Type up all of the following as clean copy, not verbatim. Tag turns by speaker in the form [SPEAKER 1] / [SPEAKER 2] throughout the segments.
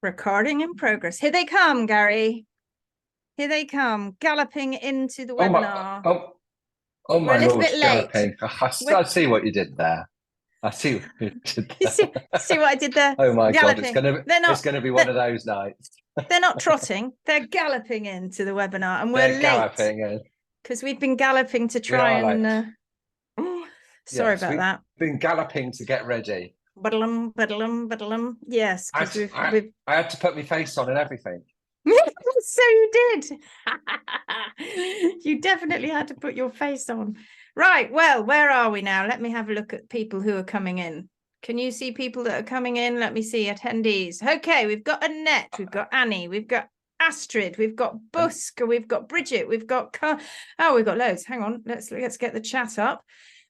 [SPEAKER 1] Recording in progress. Here they come, Garry. Here they come, galloping into the webinar.
[SPEAKER 2] Oh
[SPEAKER 1] We're
[SPEAKER 2] my
[SPEAKER 1] a little
[SPEAKER 2] lord,
[SPEAKER 1] bit late.
[SPEAKER 2] galloping. I see what you did there. I see what you did there.
[SPEAKER 1] see what I did there?
[SPEAKER 2] Oh my
[SPEAKER 1] Galloping.
[SPEAKER 2] God, it's gonna be one of those nights.
[SPEAKER 1] They're not trotting, they're galloping into the webinar, and we're
[SPEAKER 2] They're
[SPEAKER 1] late
[SPEAKER 2] galloping in.
[SPEAKER 1] because we've been galloping to try and sorry about that.
[SPEAKER 2] Been galloping to get ready.
[SPEAKER 1] Badalum, badalum, badalum. Yes, because
[SPEAKER 2] I had to put my face on and everything.
[SPEAKER 1] So you did. You definitely had to put your face on. Right, well, where are we now? Let me have a look at people who are coming in. Can you see people that are coming in? Let me see attendees. Okay, we've got Annette, we've got Annie, we've got Astrid, we've got Busk, we've got Bridget, we've got we've got loads. Hang on, let's get the chat up.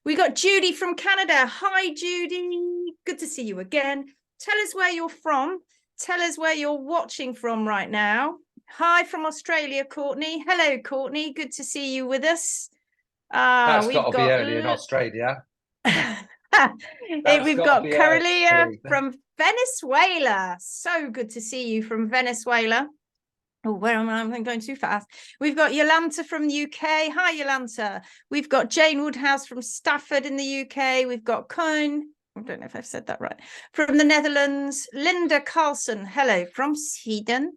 [SPEAKER 1] We got Judy from Canada. Hi, Judy. Good to see you again. Tell us where you're from. Tell us where you're watching from right now. Hi from Australia, Courtney. Hello, Courtney. Good to see you with us.
[SPEAKER 2] That's got to be early in Australia.
[SPEAKER 1] We've got Carolia from Venezuela. So good to see you from Venezuela. Oh, where am I? I'm going too fast. We've got Yolanta from the UK. Hi, Yolanta. We've got Jane Woodhouse from Stafford in the UK. We've got Cohn. I don't know if I've said that right. From the Netherlands. Linda Carlson. Hello from Sweden.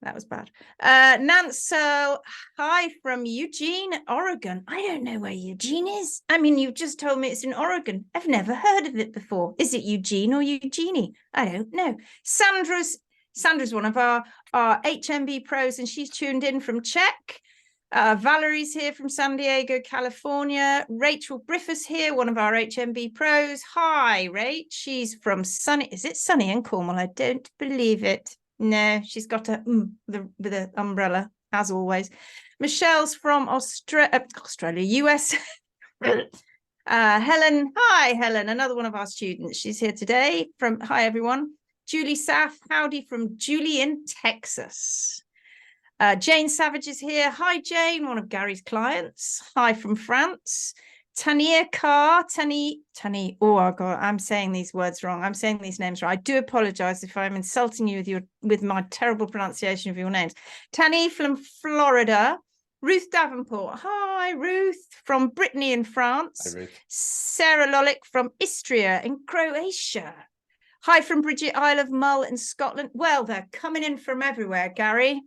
[SPEAKER 1] That was bad. Nance Searle. Hi from Eugene, Oregon. I don't know where Eugene is. I mean, you've just told me it's in Oregon. I've never heard of it before. Is it Eugene or Eugenie? I don't know. Sandra's one of our HMB pros, and she's tuned in from Czech. Valerie's here from San Diego, California. Rachel Briffus here, one of our HMB pros. Hi, Rach. She's from is it sunny in Cornwall? I don't believe it. No, she's got with an umbrella, as always. Michelle's from Australia, US. Helen. Hi, Helen, another one of our students. She's here today. Hi, everyone. Julie Saff, howdy from Julie in Texas. Jane Savage is here. Hi, Jane, one of Gary's clients. Hi from France. Tania Carr, Tani. Oh God, I'm saying these words wrong. I'm saying these names wrong. I do apologize if I'm insulting you with my terrible pronunciation of your names. Tani from Florida. Ruth Davenport. Hi, Ruth from Brittany in France. Hi, Ruth. Sarah Lolik from Istria in Croatia. Hi from Bridget, Isle of Mull in Scotland. Well, they're coming in from everywhere, Garry.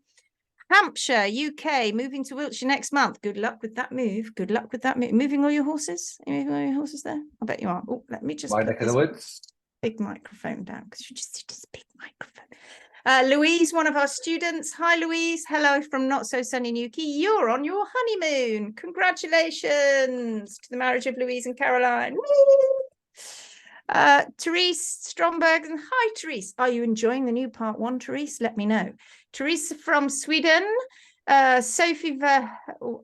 [SPEAKER 1] Hampshire, UK, moving to Wiltshire next month. Good luck with that move. Good luck with that move. Moving all your horses? Are you moving all your horses there? I bet you are. Oh, let me just
[SPEAKER 2] my neck of the woods.
[SPEAKER 1] Big microphone down because you just big microphone. Louise, one of our students. Hi, Louise. Hello from Not So Sunny Newquay. You're on your honeymoon. Congratulations to the marriage of Louise and Caroline. Therese Stromberg. And hi, Therese. Are you enjoying the new part 1, Therese? Let me know. Teresa from Sweden. Sophie I'm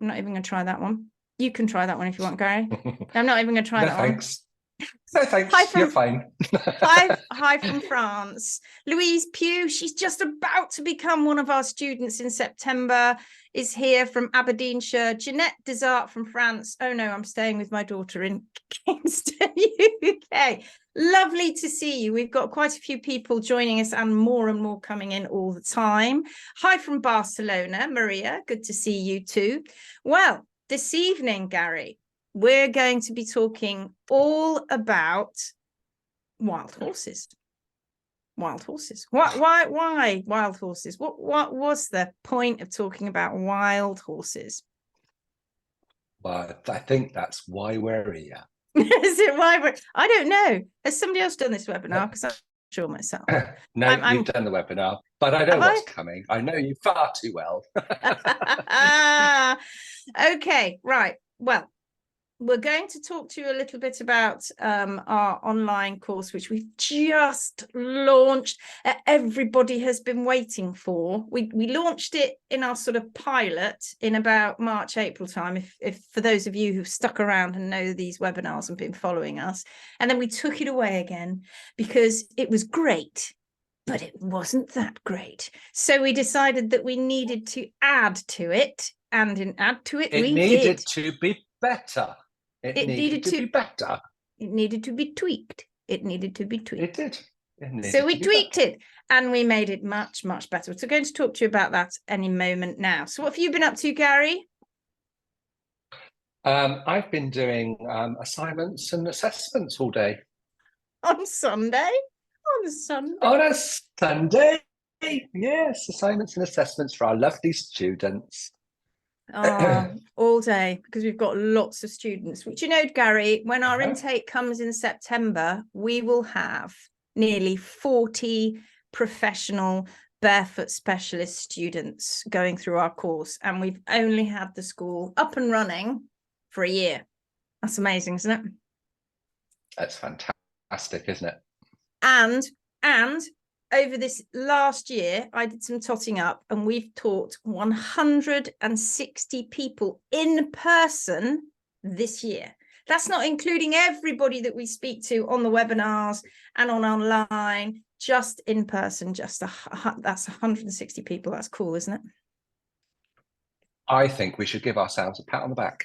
[SPEAKER 1] not even going to try that one. You can try that one if you want, Garry. I'm not even going to try that
[SPEAKER 2] thanks.
[SPEAKER 1] one.
[SPEAKER 2] No, thanks. You're fine.
[SPEAKER 1] Hi from France. Louise Pugh, she's just about to become one of our students in September, is here from Aberdeenshire. Jeanette Desart from France. Oh no, I'm staying with my daughter in Kingston, UK. Lovely to see you. We've got quite a few people joining us and more coming in all the time. Hi from Barcelona, Maria. Good to see you too. Well, this evening, Garry, we're going to be talking all about wild horses. Wild horses. Why wild horses? What was the point of talking about wild horses?
[SPEAKER 2] Well, I think that's why we're here.
[SPEAKER 1] Is it why I don't know. Has somebody else done this webinar? Because I'm sure myself.
[SPEAKER 2] No, you've done the webinar, but I know what's coming. I know you far too well.
[SPEAKER 1] Okay, right. Well, we're going to talk to you a little bit about our online course, which we've just launched. Everybody has been waiting for. We launched it in our sort of pilot in about March, April time, if for those of you who've stuck around and know these webinars and been following us. And then we took it away again because it was great, but it wasn't that great. So we decided that we needed to add to it, and in add to it, we did. It
[SPEAKER 2] needed to be better. It needed to be better.
[SPEAKER 1] It needed to be tweaked. It needed to be tweaked.
[SPEAKER 2] It did.
[SPEAKER 1] So we tweaked it and we made it much, much better. So we're going to talk to you about that any moment now. So what have you been up to, Garry?
[SPEAKER 2] I've been doing assignments and assessments all day.
[SPEAKER 1] On Sunday? On Sunday?
[SPEAKER 2] On a Sunday? Yes, assignments and assessments for our lovely students.
[SPEAKER 1] All day, because we've got lots of students. Which, you know, Garry, when our intake comes in September, we will have nearly 40 professional barefoot specialist students going through our course, and we've only had the school up and running for a year. That's amazing, isn't it?
[SPEAKER 2] That's fantastic, isn't it?
[SPEAKER 1] And over this last year, I did some totting up, and we've taught 160 people in person this year. That's not including everybody that we speak to on the webinars and on online, just in person. That's 160 people. That's cool, isn't it?
[SPEAKER 2] I think we should give ourselves a pat on the back.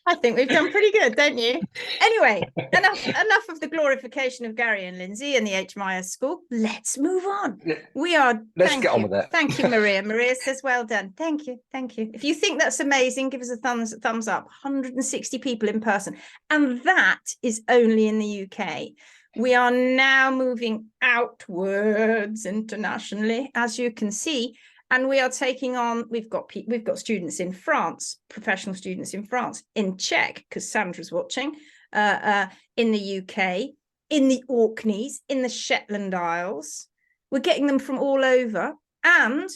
[SPEAKER 1] I think we've done pretty good, don't you? Anyway, enough of the glorification of Garry and Lindsay and the HMIS school. Let's move on.
[SPEAKER 2] Let's get on with it.
[SPEAKER 1] Thank you, Maria. Maria says, well done. Thank you. Thank you. If you think that's amazing, give us a thumbs up. 160 people in person. And that is only in the UK. We are now moving outwards internationally, as you can see. And we are taking on, we've got students in France, professional students in France, in Czech, because Sandra's watching, in the UK, in the Orkneys, in the Shetland Isles. We're getting them from all over. And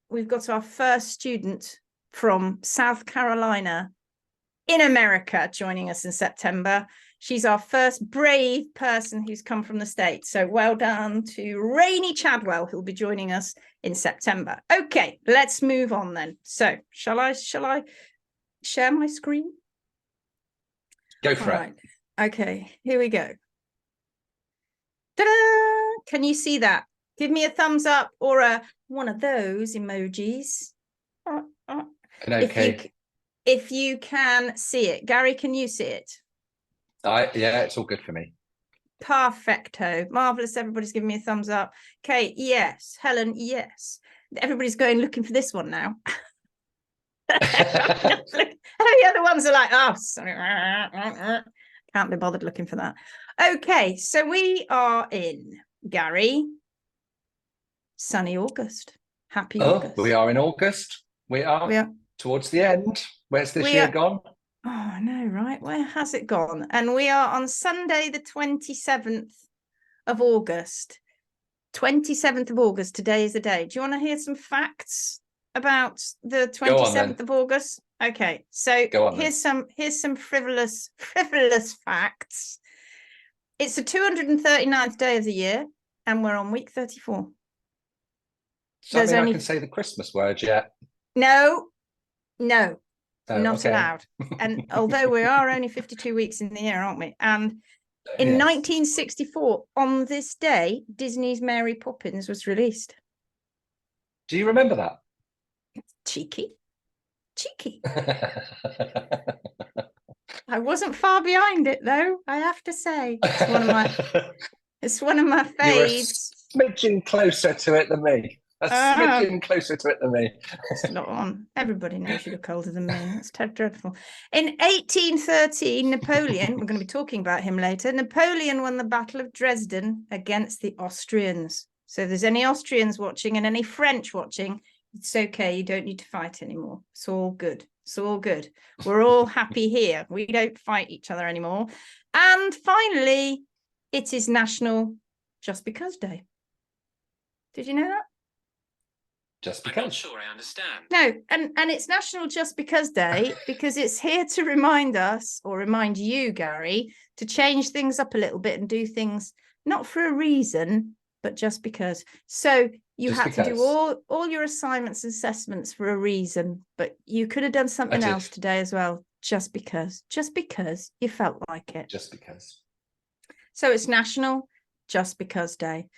[SPEAKER 1] we've got our first student from South Carolina in America joining us in September. She's our first brave person who's come from the States. So well done to Rainey Chadwell, who'll be joining us in September. Okay, let's move on then. So shall I share my screen?
[SPEAKER 2] Go for it.
[SPEAKER 1] Right. Okay, here we go. Ta-da! Can you see that? Give me a thumbs up or one of those emojis.
[SPEAKER 2] Okay.
[SPEAKER 1] If you can see it. Garry, can you see it?
[SPEAKER 2] Yeah, it's all good for me.
[SPEAKER 1] Perfecto. Marvelous. Everybody's giving me a thumbs up. Kate, yes. Helen, yes. Everybody's going looking for this one now. The other ones are like, oh, sorry. Can't be bothered looking for that. Okay, so we are in, Garry, sunny August. Happy August.
[SPEAKER 2] We are in August. We are towards the end. Where's this year gone?
[SPEAKER 1] Oh, I know, right? Where has it gone? And we are on Sunday, the 27th of August. 27th of August, today is the day. Do you want to hear some facts about the 27th of August? Okay, so here's some frivolous facts. It's the 239th day of the year, and we're on week 34.
[SPEAKER 2] Does that mean I can say the Christmas word yet?
[SPEAKER 1] No. Not allowed. And although we are only 52 weeks in the year, aren't we? And in 1964, on this day, Disney's Mary Poppins was released.
[SPEAKER 2] Do you remember that?
[SPEAKER 1] Cheeky. I wasn't far behind it, though, I have to say. It's one of my faves.
[SPEAKER 2] You're a smidgen closer to it than me. Closer to it than me.
[SPEAKER 1] It's not on. Everybody knows you look older than me. That's dreadful. In 1813, Napoleon, we're going to be talking about him later, Napoleon won the Battle of Dresden against the Austrians. So if there's any Austrians watching and any French watching, it's okay. You don't need to fight anymore. It's all good. It's all good. We're all happy here. We don't fight each other anymore. And finally, it is National Just Because Day. Did you know that?
[SPEAKER 2] Just because.
[SPEAKER 3] I'm not sure I understand.
[SPEAKER 1] No, and it's National Just Because Day because it's here to remind us, or remind you, Garry, to change things up a little bit and do things not for a reason, but just because. So you had to do all your assignments and assessments for a reason, but you could have done something else today as well, just because you felt like it.
[SPEAKER 2] Just because.
[SPEAKER 1] So it's National Just Because Day.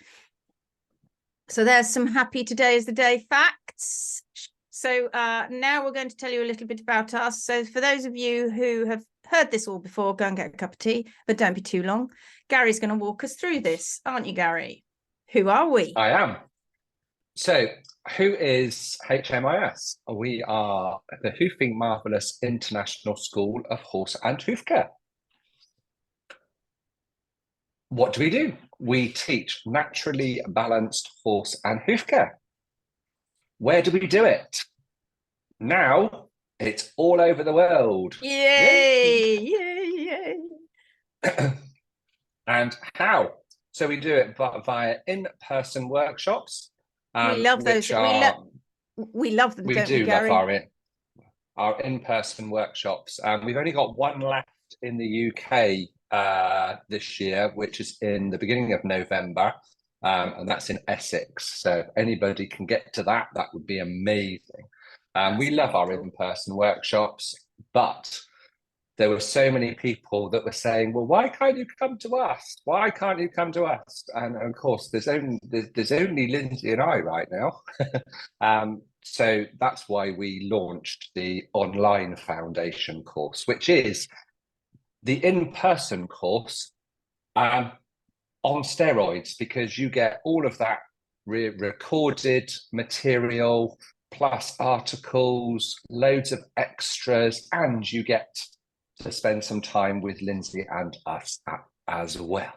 [SPEAKER 1] So there's some happy today is the day facts. So now we're going to tell you a little bit about us. So for those of you who have heard this all before, go and get a cup of tea, but don't be too long. Gary's going to walk us through this, aren't you, Garry? Who are we?
[SPEAKER 2] I am. So, who is HMIS? We are the Hoofing Marvellous International School of Horse and Hoof Care. What do? We teach naturally balanced horse and hoof care. Where do we do it? Now, it's all over the world.
[SPEAKER 1] Yay! Yay! Yay!
[SPEAKER 2] And how? So we do it via in-person workshops.
[SPEAKER 1] We love those. We love them, don't we, Garry?
[SPEAKER 2] Love our in-person workshops. We've only got one left in the UK this year, which is in the beginning of November, and that's in Essex. So if anybody can get to that, that would be amazing. We love our in-person workshops, but there were so many people that were saying, well, why can't you come to us? Why can't you come to us? And of course, there's only Lindsay and I right now. So that's why we launched the online foundation course, which is the in-person course on steroids, because you get all of that recorded material, plus articles, loads of extras, and you get to spend some time with Lindsay and us as well.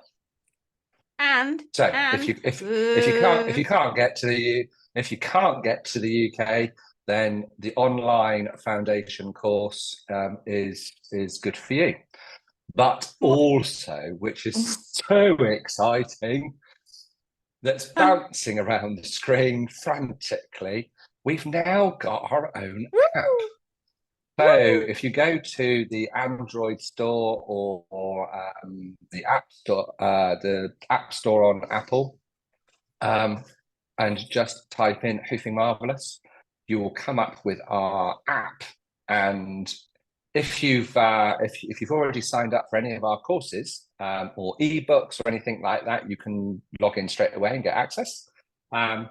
[SPEAKER 2] And so if you can't get to the UK, then the online foundation course is good for you. But also, which is so exciting, that's bouncing around the screen frantically, we've now got our own app. So if you go to the Android store or the App Store on Apple, and just type in Hoofing Marvellous, you will come up with our app. And if you've already signed up for any of our courses or ebooks or anything like that, you can log in straight away and get access. But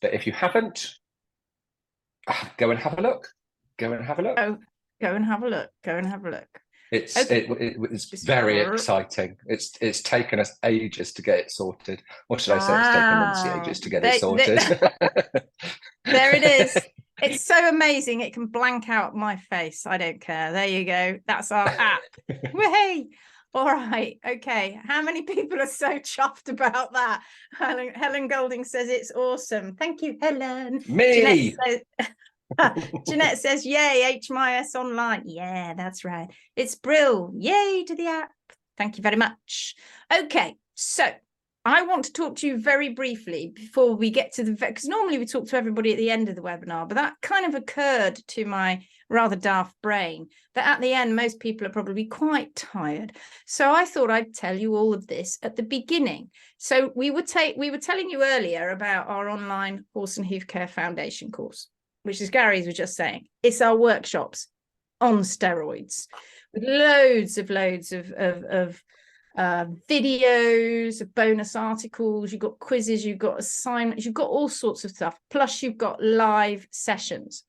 [SPEAKER 2] if you haven't, go and have a look. Go and have a look.
[SPEAKER 1] Oh, go and have a look. Go and have a look.
[SPEAKER 2] It's very exciting. It's taken us ages to get it sorted. Or should I say it's taken Lindsay ages to get it sorted?
[SPEAKER 1] There it is. It's so amazing. It can blank out my face. I don't care. There you go. That's our app. Way. All right. Okay. How many people are so chuffed about that? Helen Golding says it's awesome. Thank you, Helen.
[SPEAKER 2] Me.
[SPEAKER 1] Jeanette says, yay, HMIS online. Yeah, that's right. It's brill. Yay to the app. Thank you very much. Okay, so I want to talk to you very briefly before we get to the because normally we talk to everybody at the end of the webinar, but that kind of occurred to my rather daft brain that at the end most people are probably quite tired. So I thought I'd tell you all of this at the beginning. So we were telling you earlier about our online Horse and Hoof Care Foundation course, which is Garry's was just saying. It's our workshops on steroids with loads of videos, of bonus articles. You've got quizzes, you've got assignments, you've got all sorts of stuff. Plus you've got live sessions.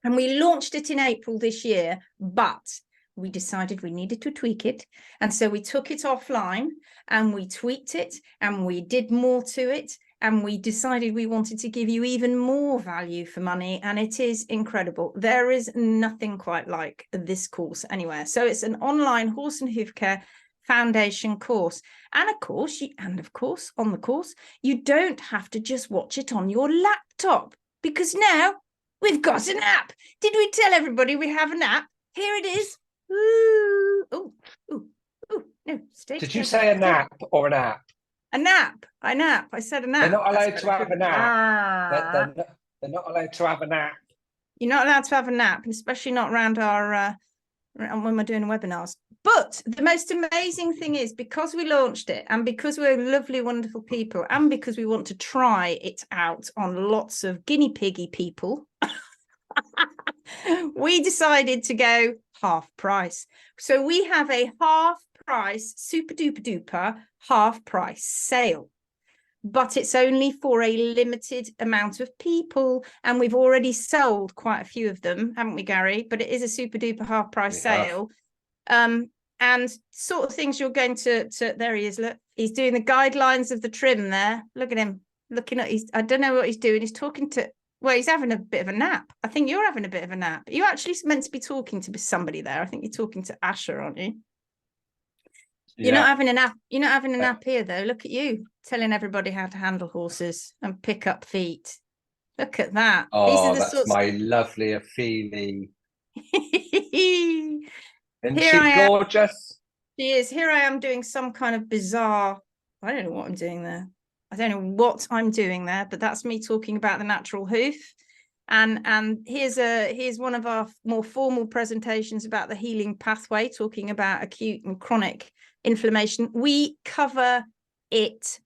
[SPEAKER 1] And we launched it in April this year, but we decided we needed to tweak it. And so we took it offline and we tweaked it and we did more to it. And we decided we wanted to give you even more value for money. And it is incredible. There is nothing quite like this course anywhere. So it's an online Horse and Hoof Care Foundation course. And of course, on the course, you don't have to just watch it on your laptop, because now we've got an app. Did we tell everybody we have an app? Here it is. Ooh, ooh, ooh, ooh. No, stay.
[SPEAKER 2] Did you say a nap or an app?
[SPEAKER 1] A nap. I said a nap.
[SPEAKER 2] They're not allowed to have a nap. They're not allowed to have a nap.
[SPEAKER 1] You're not allowed to have a nap, and especially not around our when we're doing webinars. But the most amazing thing is, because we launched it and because we're lovely, wonderful people, and because we want to try it out on lots of guinea piggy people, we decided to go half price. So we have a half price, super duper duper half price sale. But it's only for a limited amount of people. And we've already sold quite a few of them, haven't we, Garry? But it is a super duper half price sale. And sort of things you're going to there he is, look, he's doing the guidelines of the trim there. Look at him looking at I don't know what he's doing. He's talking to, well, he's having a bit of a nap. I think you're having a bit of a nap. You're actually meant to be talking to somebody there. I think you're talking to Asher, aren't you? You're not having a nap. You're not having a nap here, though. Look at you telling everybody how to handle horses and pick up feet. Look at that.
[SPEAKER 2] Oh, that's my lovely Ophelia. Isn't she gorgeous?
[SPEAKER 1] She is. Here I am doing some kind of bizarre, I don't know what I'm doing there. I don't know what I'm doing there, but that's me talking about the natural hoof. And here's one of our more formal presentations about the healing pathway, talking about acute and chronic inflammation. We cover it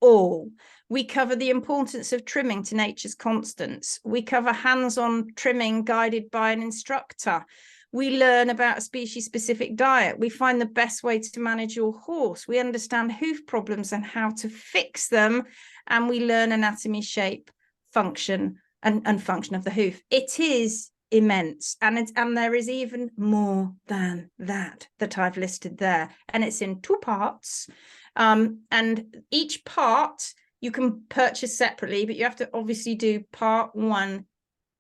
[SPEAKER 1] all. We cover the importance of trimming to nature's constants. We cover hands-on trimming guided by an instructor. We learn about a species-specific diet. We find the best way to manage your horse. We understand hoof problems and how to fix them. And we learn anatomy, shape, function, and function of the hoof. It is immense. And there is even more than that I've listed there. And it's in 2 parts. And each part you can purchase separately, but you have to obviously do part 1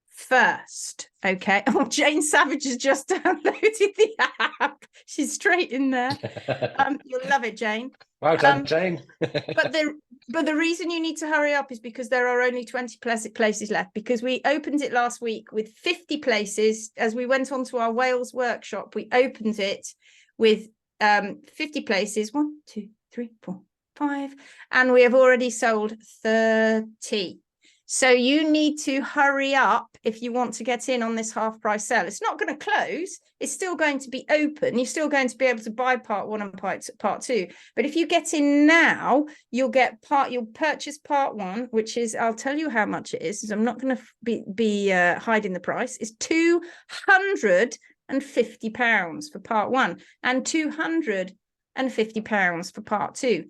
[SPEAKER 1] first. Okay. Oh, Jane Savage has just downloaded the app. She's straight in there. You'll love it, Jane.
[SPEAKER 2] Well done, Jane.
[SPEAKER 1] but the reason you need to hurry up is because there are only 20 places left, because we opened it last week with 50 places. As we went on to our Wales workshop, we opened it with 50 places. 1, 2, 3, 4, 5, and we have already sold 30. So you need to hurry up if you want to get in on this half price sale. It's not going to close. It's still going to be open. You're still going to be able to buy part 1 and part 2. But if you get in now, you'll purchase part 1, which is, I'll tell you how much it is. I'm not going to be hiding the price. It's £250 for part 1 and £250 for part 2.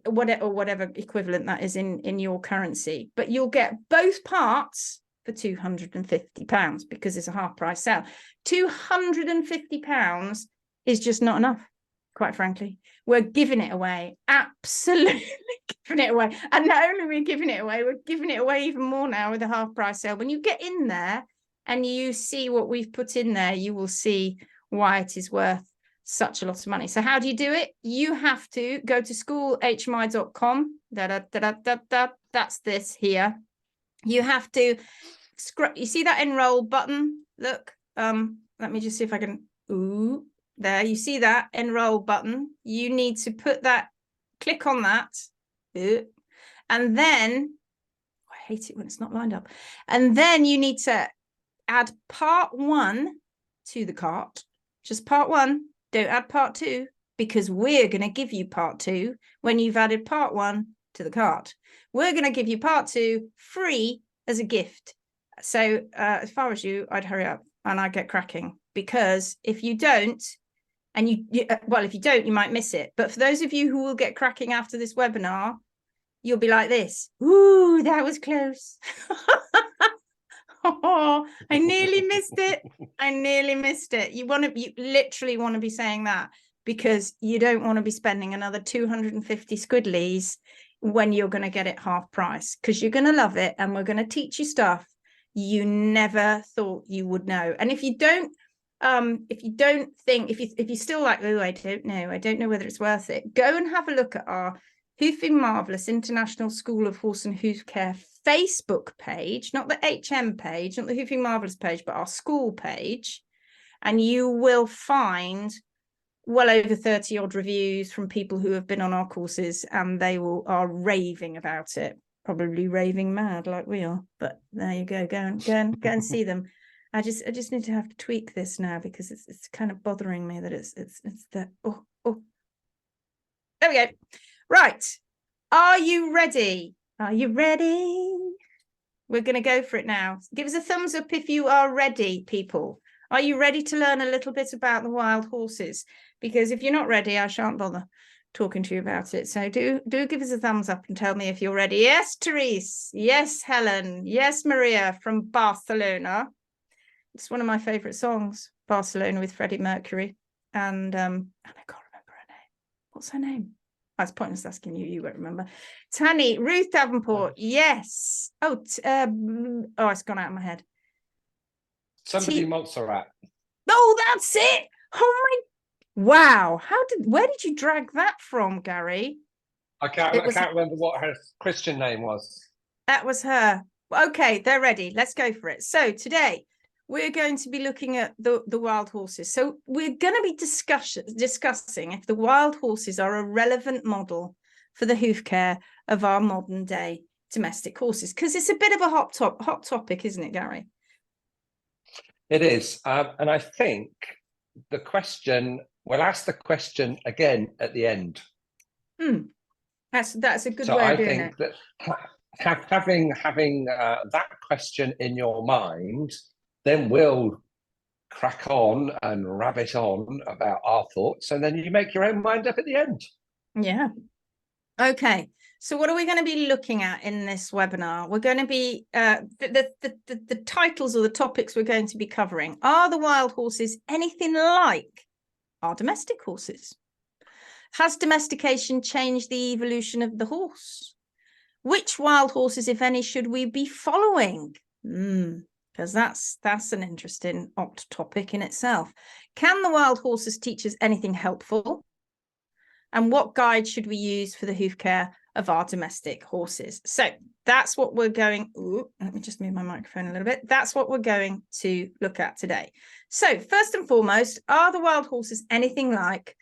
[SPEAKER 1] Whatever equivalent that is in your currency, but you'll get both parts for £250 because it's a half price sale. £250 is just not enough, quite frankly. We're giving it away, absolutely giving it away. And not only are we giving it away, we're giving it away even more now with a half price sale. When you get in there and you see what we've put in there, you will see why it is worth such a lot of money. So how do you do it? You have to go to schoolhmi.com. That's this here. You have to you see that enroll button? Look, let me just see if I can. Ooh, there, you see that enroll button. You need to click on that. And then I hate it when it's not lined up. And then you need to add part 1 to the cart. Just part 1. Don't add part 2, because we're going to give you part 2 when you've added part 1 to the cart. We're going to give you part 2 free as a gift. So as far as you, I'd hurry up and I'd get cracking, because if you don't, and if you don't, you might miss it. But for those of you who will get cracking after this webinar, you'll be like this. Ooh, that was close. Oh, I nearly missed it. I nearly missed it. You literally want to be saying that, because you don't want to be spending another 250 squidleys when you're going to get it half price, because you're going to love it. And we're going to teach you stuff you never thought you would know. And if you don't think, if you still like, oh, I don't know whether it's worth it, go and have a look at our Hoofing Marvellous International School of Horse and Hoof Care Facebook page, not the HM page, not the Hoofing Marvellous page, but our school page, and you will find well over 30 odd reviews from people who have been on our courses, and they are raving about it, probably raving mad like we are. But there you go, go and see them. I just need to have to tweak this now, because it's kind of bothering me that it's the there we go. Right, are you ready? Are you ready? We're going to go for it now. Give us a thumbs up if you are ready, people. Are you ready to learn a little bit about the wild horses? Because if you're not ready, I shan't bother talking to you about it. So do give us a thumbs up and tell me if you're ready. Yes, Therese. Yes, Helen. Yes, Maria from Barcelona. It's one of my favorite songs, Barcelona with Freddie Mercury. And I can't remember her name. What's her name? That's pointless asking you. You won't remember. Tanny, Ruth Davenport. Yes. Oh, it's gone out of my head.
[SPEAKER 2] Somebody Montserrat.
[SPEAKER 1] Oh, that's it. Oh my! Wow. Where did you drag that from, Garry?
[SPEAKER 2] I can't remember what her Christian name was.
[SPEAKER 1] That was her. Okay, they're ready. Let's go for it. So today we're going to be looking at the wild horses. So we're going to be discussing if the wild horses are a relevant model for the hoof care of our modern day domestic horses, because it's a bit of a hot topic, isn't it, Garry? It
[SPEAKER 2] is. And I think we'll ask the question again at the end.
[SPEAKER 1] That's a good way of doing it.
[SPEAKER 2] So I think that having that question in your mind, then we'll crack on and rabbit on about our thoughts, and then you make your own mind up at the end.
[SPEAKER 1] Yeah. Okay. So what are we going to be looking at in this webinar? We're going to be the titles or the topics we're going to be covering. Are the wild horses anything like our domestic horses? Has domestication changed the evolution of the horse? Which wild horses, if any, should we be following? Because that's an interesting topic in itself. Can the wild horses teach us anything helpful? And what guide should we use for the hoof care of our domestic horses? So that's what we're going. Let me just move my microphone a little bit. That's what we're going to look at today. So first and foremost, are the wild horses anything like,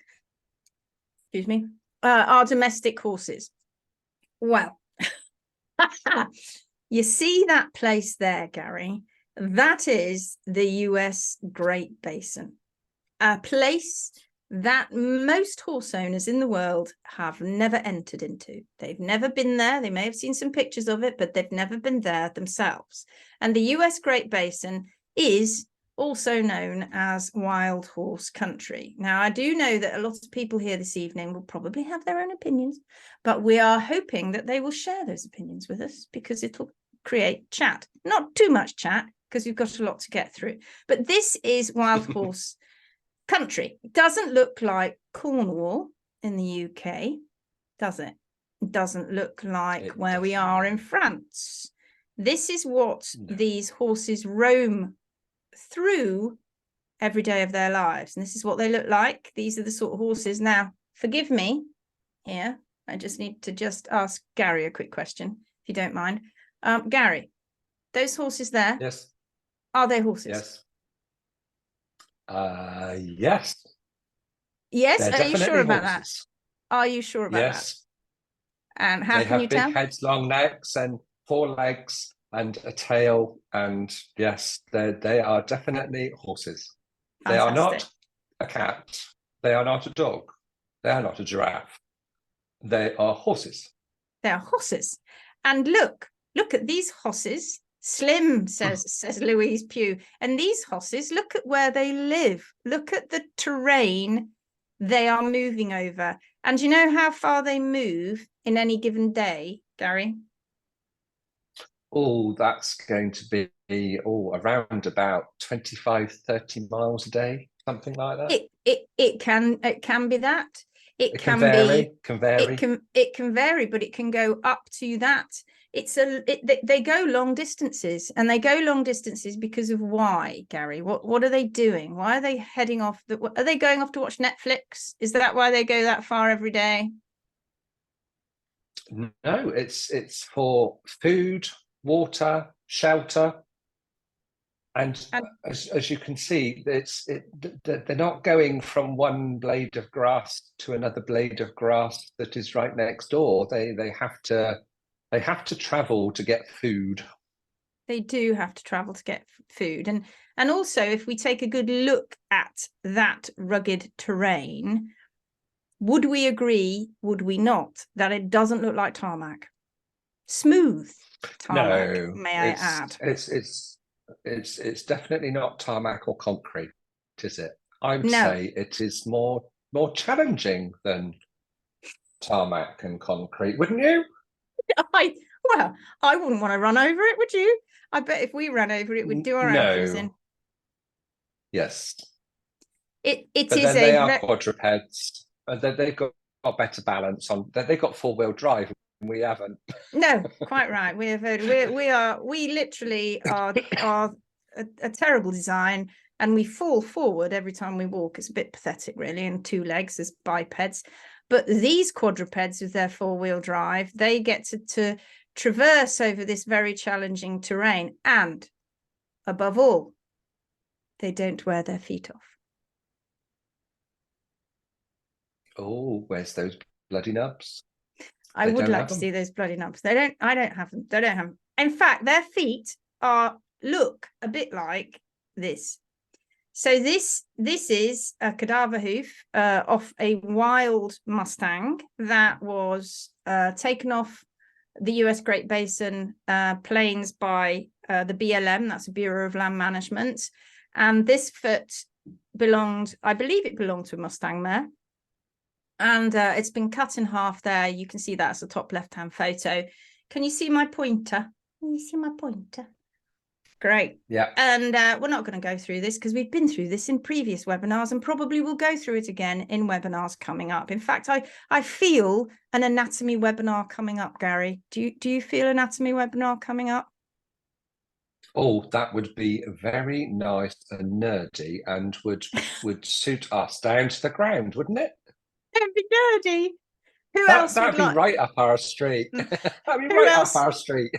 [SPEAKER 1] our domestic horses? Well, you see that place there, Garry? That is the US Great Basin, a place that most horse owners in the world have never entered into. They've never been there. They may have seen some pictures of it, but they've never been there themselves. And the US Great Basin is also known as wild horse country. Now, I do know that a lot of people here this evening will probably have their own opinions, but we are hoping that they will share those opinions with us because it'll create chat. Not too much chat, because we've got a lot to get through. But this is wild horse country. It doesn't look like Cornwall in the UK, does it? It doesn't look like where we are in France. This is what these horses roam through every day of their lives, and this is what they look like. These are the sort of horses. Now, forgive me here. I just need to ask Garry a quick question, if you don't mind. Garry, those horses there.
[SPEAKER 2] Yes.
[SPEAKER 1] Are they horses?
[SPEAKER 2] Yes. Yes.
[SPEAKER 1] Yes.
[SPEAKER 2] They're
[SPEAKER 1] Are you sure about
[SPEAKER 2] horses.
[SPEAKER 1] That? Are you sure about that? And how can you tell? They have
[SPEAKER 2] big heads, long necks, and 4 legs, and a tail. And yes, they are definitely horses. Fantastic. They are not a cat. They are not a dog. They are not a giraffe. They are horses.
[SPEAKER 1] They are horses. And look at these horses. Slim, says Louise Pugh. And these horses, look at where they live. Look at the terrain they are moving over. And you know how far they move in any given day, Garry?
[SPEAKER 2] Oh, that's going to be around about 25, 30 miles a day, something like that.
[SPEAKER 1] It can be that. It can
[SPEAKER 2] vary.
[SPEAKER 1] It can vary, but it can go up to that. They go long distances, and they go long distances because of why, Garry? What are they doing? Why are they heading off? Are they going off to watch Netflix? Is that why they go that far every day?
[SPEAKER 2] No, it's for food, water, shelter, and as you can see, they're not going from one blade of grass to another blade of grass that is right next door. They have to travel to get food.
[SPEAKER 1] They do have to travel to get food. And also, if we take a good look at that rugged terrain, would we agree, would we not, that it doesn't look like tarmac? Smooth tarmac, no, may I add.
[SPEAKER 2] It's definitely not tarmac or concrete, is it? I would say it is more challenging than tarmac and concrete, wouldn't you?
[SPEAKER 1] I wouldn't want to run over it, would you? I bet if we ran over it, we'd do our ankles in.
[SPEAKER 2] Yes.
[SPEAKER 1] But
[SPEAKER 2] is then they are quadrupeds. They've got better balance on. They've got 4-wheel drive, and we haven't.
[SPEAKER 1] No, quite right. We literally are a terrible design, and we fall forward every time we walk. It's a bit pathetic, really, and 2 legs as bipeds. But these quadrupeds with their 4-wheel drive, they get to traverse over this very challenging terrain. And above all, they don't wear their feet off.
[SPEAKER 2] Oh, where's those bloody nubs?
[SPEAKER 1] I would like to see those bloody nubs. I don't have them. They don't have them. In fact, their feet look a bit like this. So this is a cadaver hoof off a wild Mustang that was taken off the US Great Basin plains by the BLM, that's the Bureau of Land Management. And this foot I believe it belonged to a Mustang mare. And it's been cut in half there. You can see that's the top left-hand photo. Can you see my pointer? Can you see my pointer? Great.
[SPEAKER 2] Yeah.
[SPEAKER 1] And we're not going to go through this because we've been through this in previous webinars, and probably will go through it again in webinars coming up. In fact, I feel an anatomy webinar coming up, Garry. Do you feel anatomy webinar coming up?
[SPEAKER 2] Oh, that would be very nice and nerdy, and would suit us down to the ground, wouldn't it?
[SPEAKER 1] It'd be nerdy. That'd
[SPEAKER 2] be right up our street. That'd be up our street.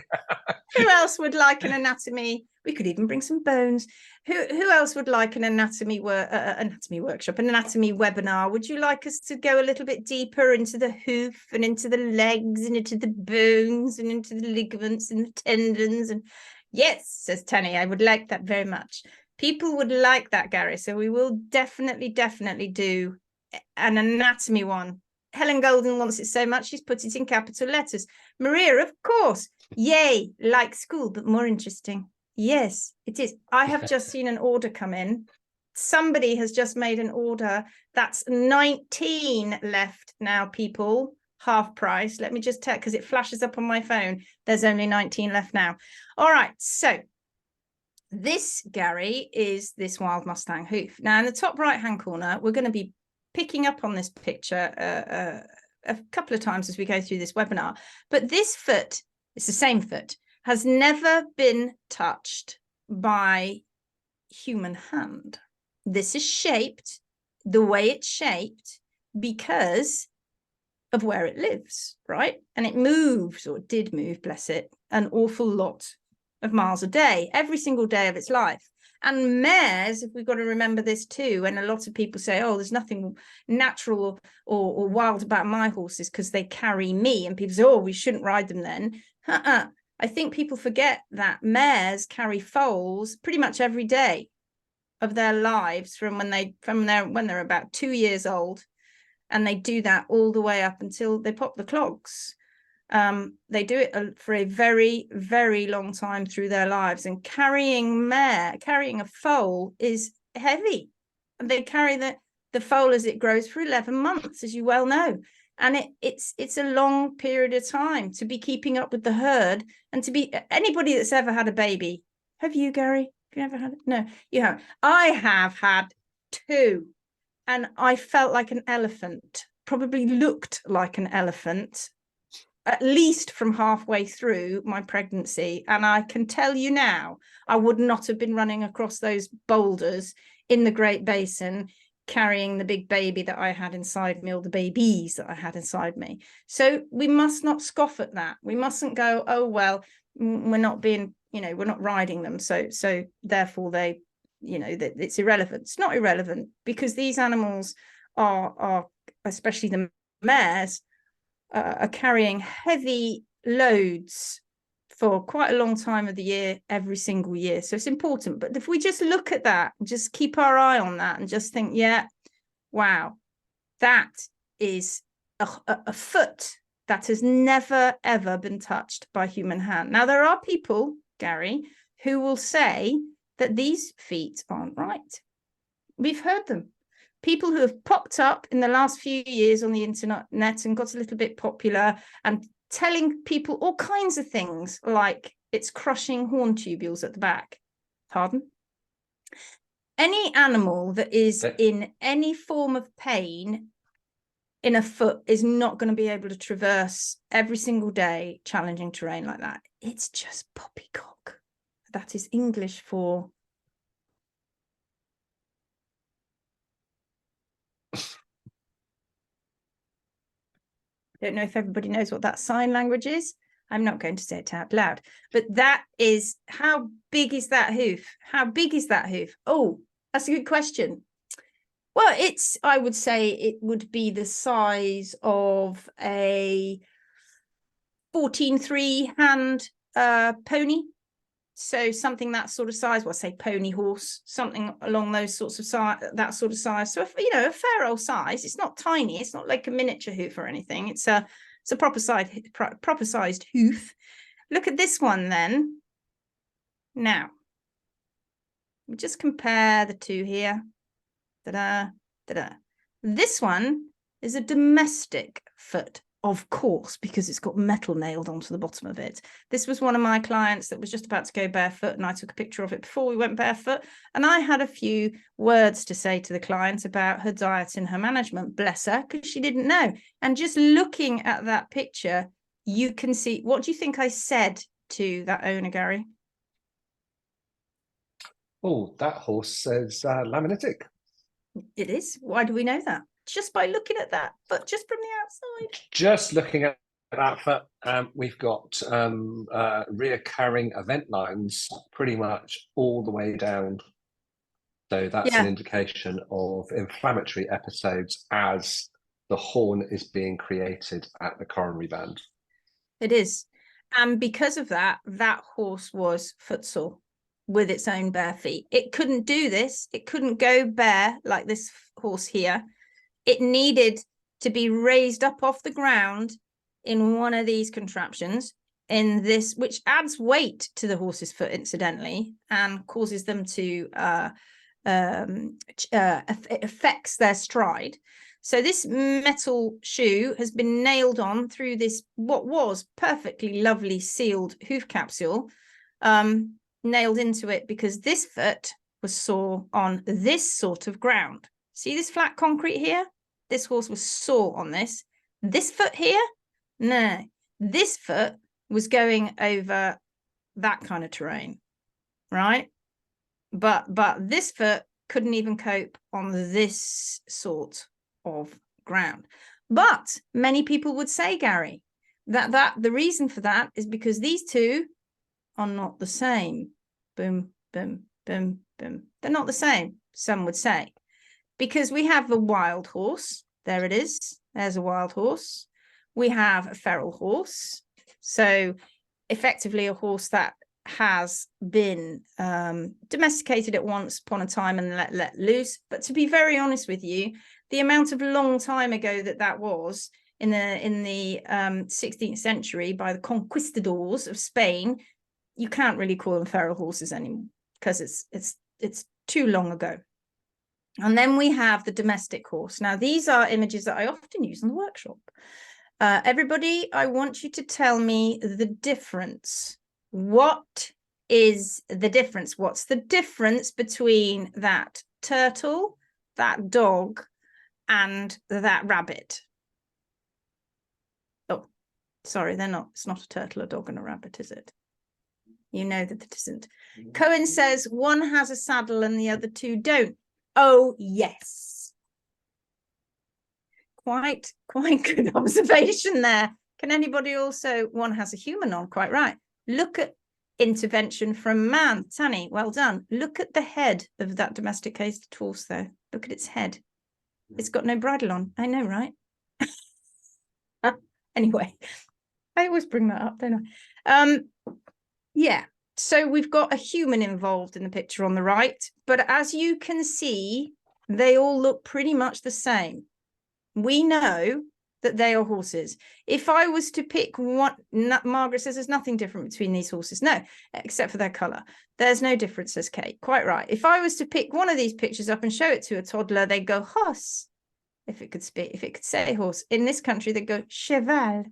[SPEAKER 1] Who else would like an anatomy? We could even bring some bones. Who else would like an anatomy workshop, an anatomy webinar? Would you like us to go a little bit deeper into the hoof and into the legs and into the bones and into the ligaments and the tendons? And yes, says Tanny, I would like that very much. People would like that, Garry. So we will definitely do an anatomy one. Helen Golden wants it so much she's put it in capital letters. Maria, of course. Yay, like school, but more interesting. Yes, it is. I have just seen an order come in. Somebody has just made an order. That's 19 left now, people. Half price. Let me just check because it flashes up on my phone. There's only 19 left now. All right, so this, Garry, is this wild Mustang hoof. Now, in the top right-hand corner, we're going to be picking up on this picture a couple of times as we go through this webinar. But this foot, it's the same foot, has never been touched by human hand. This is shaped the way it's shaped because of where it lives, right? And it moves, or did move, bless it, an awful lot of miles a day, every single day of its life. And mares, if we've got to remember this too, and a lot of people say, oh, there's nothing natural or wild about my horses because they carry me. And people say, oh, we shouldn't ride them then. I think people forget that mares carry foals pretty much every day of their lives from when they're about 2 years old. And they do that all the way up until they pop the clogs. They do it for a very, very long time through their lives, and carrying a foal is heavy. And they carry the foal as it grows for 11 months, as you well know. And it's a long period of time to be keeping up with the herd, and to be anybody that's ever had a baby. Have you, Garry? Have you ever had it? No, you haven't. I have had 2, and I felt like an elephant, probably looked like an elephant, at least from halfway through my pregnancy. And I can tell you now, I would not have been running across those boulders in the Great Basin carrying the big baby that I had inside me, or the babies that I had inside me. So we must not scoff at that. We mustn't go, oh, well, we're not riding them. So therefore they, that it's irrelevant. It's not irrelevant, because these animals are especially the mares, are carrying heavy loads for quite a long time of the year, every single year. So it's important. But if we just look at that, just keep our eye on that, and just think, yeah, wow, that is a foot that has never, ever been touched by human hand. Now, there are people, Garry, who will say that these feet aren't right. We've heard them. People who have popped up in the last few years on the internet and got a little bit popular, and telling people all kinds of things like it's crushing horn tubules at the back. Pardon? Any animal that is in any form of pain in a foot is not going to be able to traverse every single day challenging terrain like that. It's just poppycock. That is English for don't know if everybody knows what that sign language is. I'm not going to say it out loud, but that is, how big is that hoof? How big is that hoof? Oh, that's a good question. Well, I would say it would be the size of a 14.3 hand pony. So something that sort of size, well, say pony horse, something along those sorts of size, that sort of size. So, you know, a fair old size. It's not tiny. It's not like a miniature hoof or anything. It's a proper sized hoof. Look at this one then. Now, we just compare the two here. Ta-da, ta-da. This one is a domestic foot, of course, because it's got metal nailed onto the bottom of it. This was one of my clients that was just about to go barefoot, and I took a picture of it before we went barefoot. And I had a few words to say to the client about her diet and her management, bless her, because she didn't know. And just looking at that picture, you can see, what do you think I said to that owner, Garry?
[SPEAKER 2] Oh, that horse says laminitic.
[SPEAKER 1] It is. Why do we know that? Just by looking at that, but just from the outside.
[SPEAKER 2] Just looking at that foot, we've got reoccurring event lines pretty much all the way down. So that's an indication of inflammatory episodes as the horn is being created at the coronary band.
[SPEAKER 1] It is. And because of that, that horse was footsore with its own bare feet. It couldn't do this. It couldn't go bare like this horse here. It needed to be raised up off the ground in one of these contraptions, in this, which adds weight to the horse's foot, incidentally, and causes them to, it affects their stride. So this metal shoe has been nailed on through this, what was perfectly lovely sealed hoof capsule, nailed into it because this foot was sore on this sort of ground. See this flat concrete here? This horse was sore on this. This foot here? No. This foot was going over that kind of terrain, right? But this foot couldn't even cope on this sort of ground. But many people would say, Garry, that the reason for that is because these two are not the same. Boom, boom, boom, boom. They're not the same, some would say. Because we have a wild horse. There it is. There's a wild horse. We have a feral horse. So effectively a horse that has been domesticated at once upon a time and let loose. But to be very honest with you, the amount of long time ago that was in the 16th century by the conquistadors of Spain, you can't really call them feral horses anymore because it's too long ago. And then we have the domestic horse. Now, these are images that I often use in the workshop. Everybody, I want you to tell me the difference. What is the difference? What's the difference between that turtle, that dog, and that rabbit? Oh, sorry, they're not. It's not a turtle, a dog, and a rabbit, is it? You know that it isn't. Cohen says one has a saddle and the other two don't. Oh, yes. Quite good observation there. Can anybody also, one has a human on, quite right. Look at intervention from man. Tanny, well done. Look at the head of that domesticated horse, though. Look at its head. It's got no bridle on. I know, right? Anyway, I always bring that up, don't I? Yeah. So we've got a human involved in the picture on the right, but as you can see, they all look pretty much the same. We know that they are horses. If I was to pick one, Margaret says there's nothing different between these horses. No, except for their colour. There's no difference, says Kate. Quite right. If I was to pick one of these pictures up and show it to a toddler, they'd go horse. If it could speak, if it could say horse. In this country, they'd go cheval.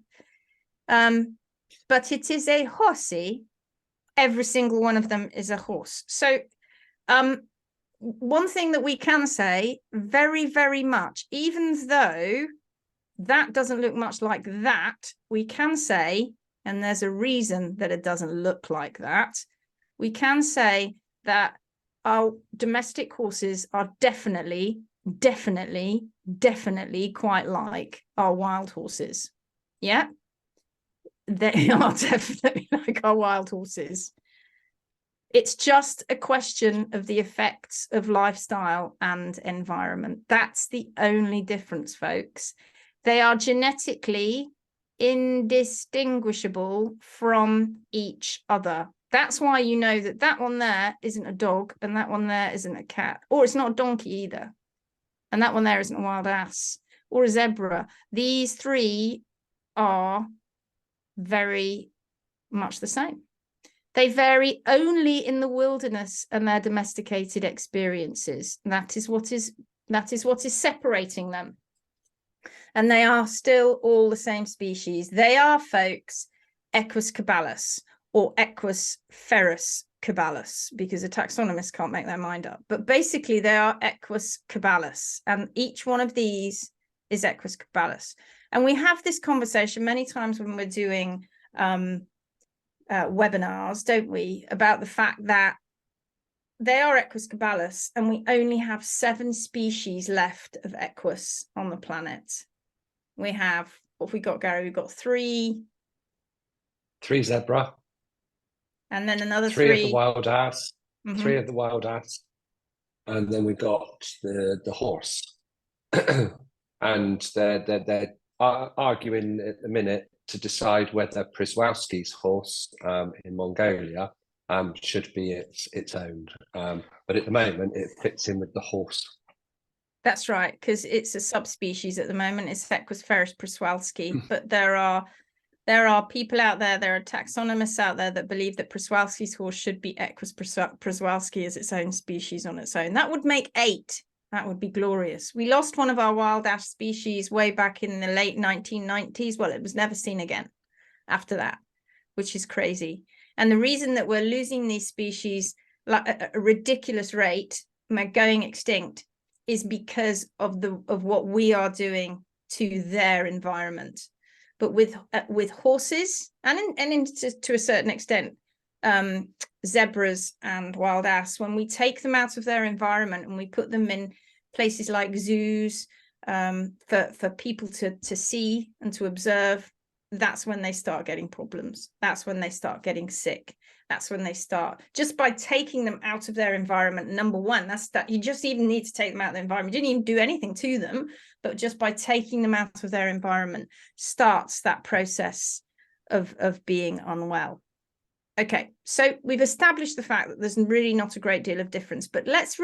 [SPEAKER 1] But it is a horsey. Every single one of them is a horse. So one thing that we can say very, very much, even though that doesn't look much like that, we can say, and there's a reason that it doesn't look like that, we can say that our domestic horses are definitely quite like our wild horses. Yeah, they are definitely like our wild horses. It's just a question of the effects of lifestyle and environment. That's the only difference, folks. They are genetically indistinguishable from each other. That's why you know that that one there isn't a dog and that one there isn't a cat, or it's not a donkey either. And that one there isn't a wild ass or a zebra. These three are very much the same. They vary only in the wilderness and their domesticated experiences. That is what is separating them. And they are still all the same species. They are, folks, Equus caballus or Equus ferus caballus, because a taxonomist can't make their mind up. But basically, they are Equus caballus, and each one of these is Equus caballus. And we have this conversation many times when we're doing webinars, don't we, about the fact that they are Equus caballus and we only have 7 species left of Equus on the planet. We have, what have we got, Gary? We've got 3
[SPEAKER 2] zebra,
[SPEAKER 1] and then another
[SPEAKER 2] 3
[SPEAKER 1] 3
[SPEAKER 2] of the wild ass, 3 of the wild ass, and then we got the horse. And they're arguing at the minute to decide whether Przewalski's horse in Mongolia should be its own. But at the moment, it fits in with the horse.
[SPEAKER 1] That's right, because it's a subspecies at the moment. It's Equus ferus Przewalski, but there are people out there, there are taxonomists out there that believe that Przewalski's horse should be Equus Przewalski as its own species on its own. That would make 8. That would be glorious. We lost one of our wild ass species way back in the late 1990s. Well, it was never seen again after that, which is crazy. And the reason that we're losing these species at a ridiculous rate, and they're going extinct, is because of what we are doing to their environment. But with horses and to a certain extent, zebras and wild ass, when we take them out of their environment and we put them in places like zoos for people to see and to observe, that's when they start getting problems. That's when they start getting sick. That's when they start, just by taking them out of their environment. Number one, that's that you just even need to take them out of the environment. You didn't even do anything to them, but just by taking them out of their environment starts that process of being unwell. Okay, so we've established the fact that there's really not a great deal of difference, but let's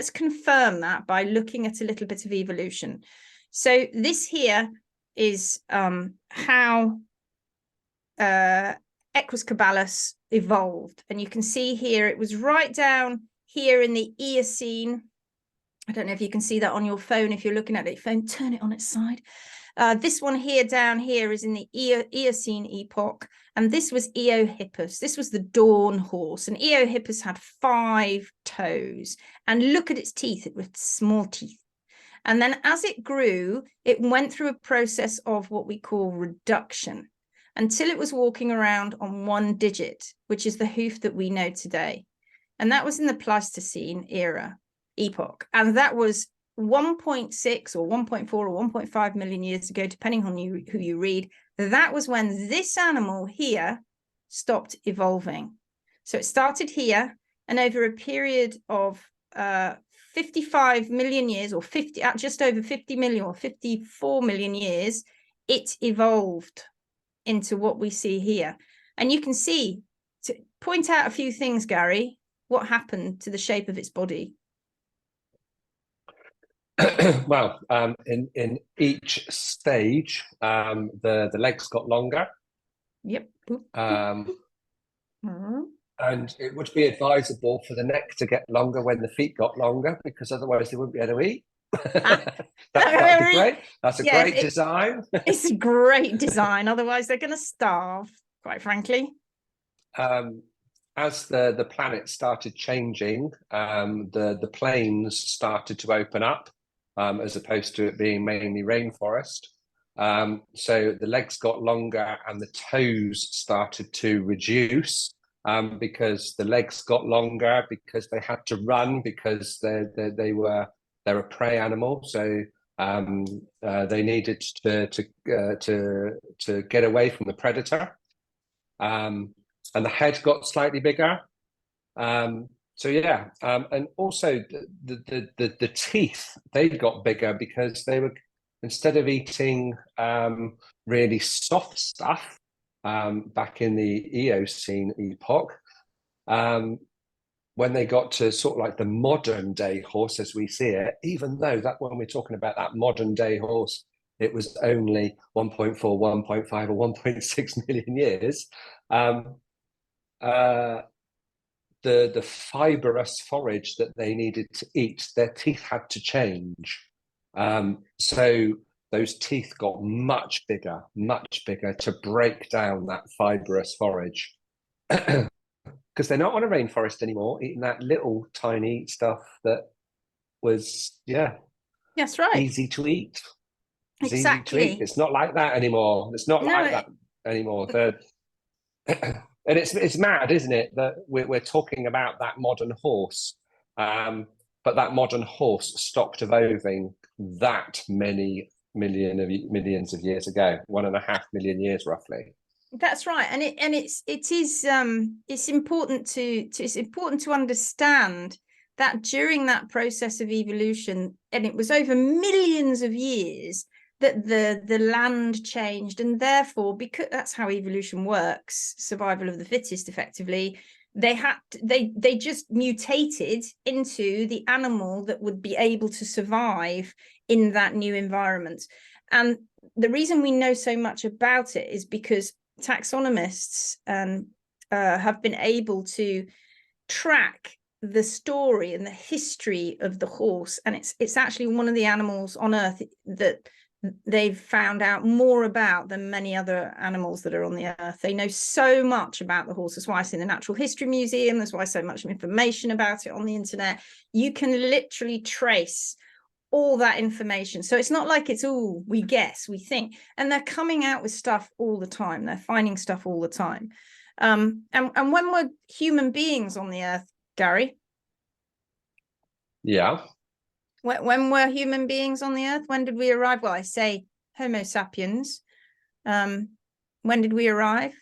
[SPEAKER 1] confirm that by looking at a little bit of evolution. So this here is how Equus caballus evolved, and you can see here it was right down here in the Eocene. I don't know if you can see that on your phone. If you're looking at your phone, turn it on its side. This one here down here is in the Eocene epoch, and this was Eohippus. This was the dawn horse, and Eohippus had 5 toes, and look at its teeth. It was small teeth. And then as it grew, it went through a process of what we call reduction until it was walking around on 1 digit, which is the hoof that we know today. And that was in the Pleistocene epoch. And that was 1.6 or 1.4 or 1.5 million years ago, depending on who you read. That was when this animal here stopped evolving. So it started here, and over a period of 55 million years, or just over 50 million or 54 million years, it evolved into what we see here. And you can see, to point out a few things, Gary, what happened to the shape of its body.
[SPEAKER 2] Well, in each stage, the legs got longer.
[SPEAKER 1] Yep.
[SPEAKER 2] And it would be advisable for the neck to get longer when the feet got longer, because otherwise they wouldn't be able to eat. That'd be great. That's a great design.
[SPEAKER 1] It's a great design. Otherwise, they're going to starve, quite frankly.
[SPEAKER 2] And as the planet started changing, the plains started to open up, as opposed to it being mainly rainforest. So the legs got longer and the toes started to reduce, because the legs got longer, because they had to run, because they're a prey animal. So they needed to get away from the predator. And the head got slightly bigger. So yeah, and also the teeth, they got bigger because they were, instead of eating really soft stuff back in the Eocene epoch, when they got to sort of like the modern day horse as we see it, even though that when we're talking about that modern day horse, it was only 1.4, 1.5 or 1.6 million years, the fibrous forage that they needed to eat, their teeth had to change. So those teeth got much bigger to break down that fibrous forage. Because they're not on a rainforest anymore, eating that little tiny stuff that was,
[SPEAKER 1] that's right,
[SPEAKER 2] easy to eat. It's
[SPEAKER 1] exactly.
[SPEAKER 2] easy to eat. It's not like that anymore. It's not like that anymore. And it's mad, isn't it, that we're talking about that modern horse, but that modern horse stopped evolving that many millions of years ago, 1.5 million years roughly.
[SPEAKER 1] That's right, and it's important to understand that during that process of evolution, and it was over millions of years, that the land changed, and therefore, because that's how evolution works, survival of the fittest, effectively, they just mutated into the animal that would be able to survive in that new environment. And the reason we know so much about it is because taxonomists have been able to track the story and the history of the horse, and it's actually one of the animals on Earth that they've found out more about than many other animals that are on the Earth. They know so much about the horse. That's why it's in the Natural History Museum. That's why so much information about it on the internet. You can literally trace all that information. So it's not like it's all we guess, we think. And they're coming out with stuff all the time. They're finding stuff all the time. And when were human beings on the Earth, Garry?
[SPEAKER 2] Yeah.
[SPEAKER 1] When were human beings on the Earth? When did we arrive? Well, I say Homo sapiens. When did we arrive?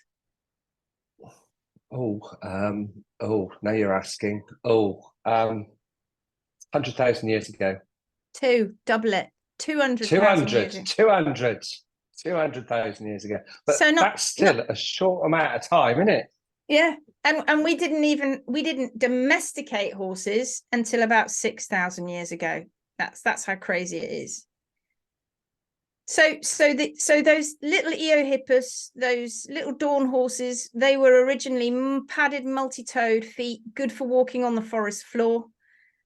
[SPEAKER 2] Now you're asking. 100,000 years ago.
[SPEAKER 1] Double it. 200,000 years ago.
[SPEAKER 2] 200,000 years ago. But
[SPEAKER 1] so
[SPEAKER 2] that's still a short amount of time, isn't it?
[SPEAKER 1] Yeah. And we didn't domesticate horses until about 6,000 years ago. That's how crazy it is. So those little Eohippus, those little dawn horses, they were originally padded multi-toed feet, good for walking on the forest floor.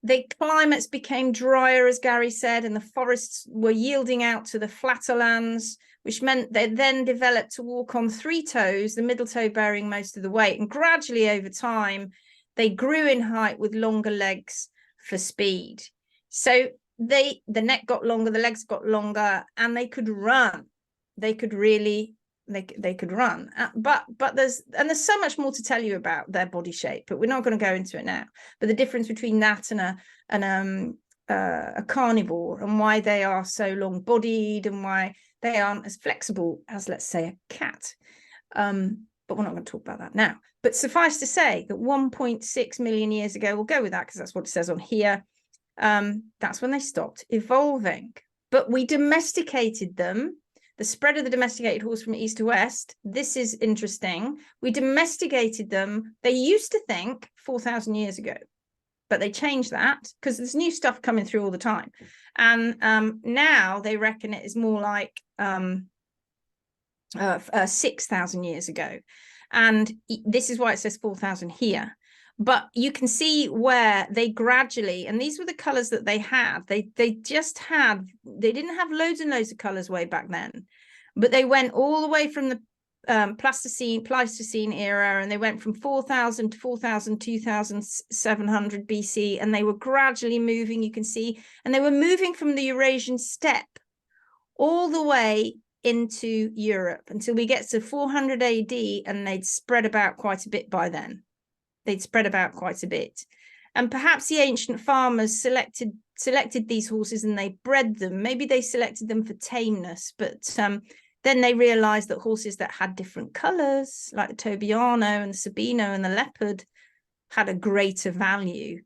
[SPEAKER 1] The climates became drier, as Garry said, and the forests were yielding out to the flatter lands, which meant they then developed to walk on 3 toes, the middle toe bearing most of the weight. And gradually over time, they grew in height with longer legs for speed. So the neck got longer, the legs got longer, and they could run. They could really, they could run. But there's so much more to tell you about their body shape, but we're not going to go into it now. But the difference between that and a carnivore, and why they are so long-bodied, and why they aren't as flexible as, let's say, a cat. But we're not going to talk about that now. But suffice to say that 1.6 million years ago, we'll go with that because that's what it says on here. That's when they stopped evolving. But we domesticated them. The spread of the domesticated horse from east to west. This is interesting. We domesticated them. They used to think 4,000 years ago, but they changed that because there's new stuff coming through all the time. And now they reckon it is more like 6,000 years ago. And this is why it says 4,000 here. But you can see where they gradually, and these were the colors that they had. They didn't have loads and loads of colors way back then, but they went all the way from the Pleistocene era, and they went from 4,000 to 4,000, 2,700 BC, and they were gradually moving, you can see, and they were moving from the Eurasian steppe all the way into Europe until we get to 400 AD, and they'd spread about quite a bit by then. They'd spread about quite a bit. And perhaps the ancient farmers selected these horses and they bred them. Maybe they selected them for tameness, but then they realized that horses that had different colors, like the Tobiano and the Sabino and the leopard, had a greater value.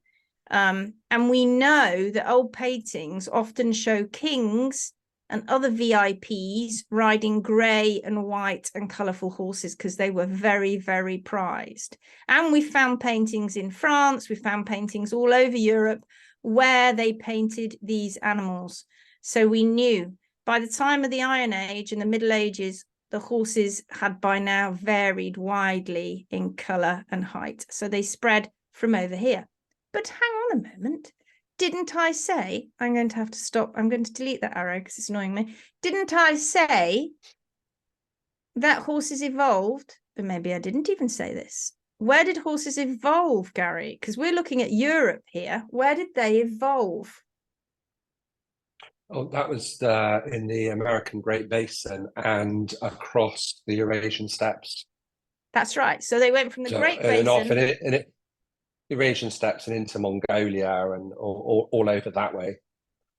[SPEAKER 1] And we know that old paintings often show kings and other VIPs riding grey and white and colourful horses because they were very, very prized. And we found paintings in France, we found paintings all over Europe where they painted these animals. So we knew by the time of the Iron Age and the Middle Ages, the horses had by now varied widely in colour and height. So they spread from over here. But hang on a moment. Didn't I say, I'm going to have to stop. I'm going to delete that arrow because it's annoying me. Didn't I say that horses evolved? But maybe I didn't even say this. Where did horses evolve, Garry? Because we're looking at Europe here. Where did they evolve?
[SPEAKER 2] Oh, that was in the American Great Basin and across the Eurasian steppes.
[SPEAKER 1] That's right. So they went from the Great Basin.
[SPEAKER 2] And off in Eurasian steppes and into Mongolia and all over that way.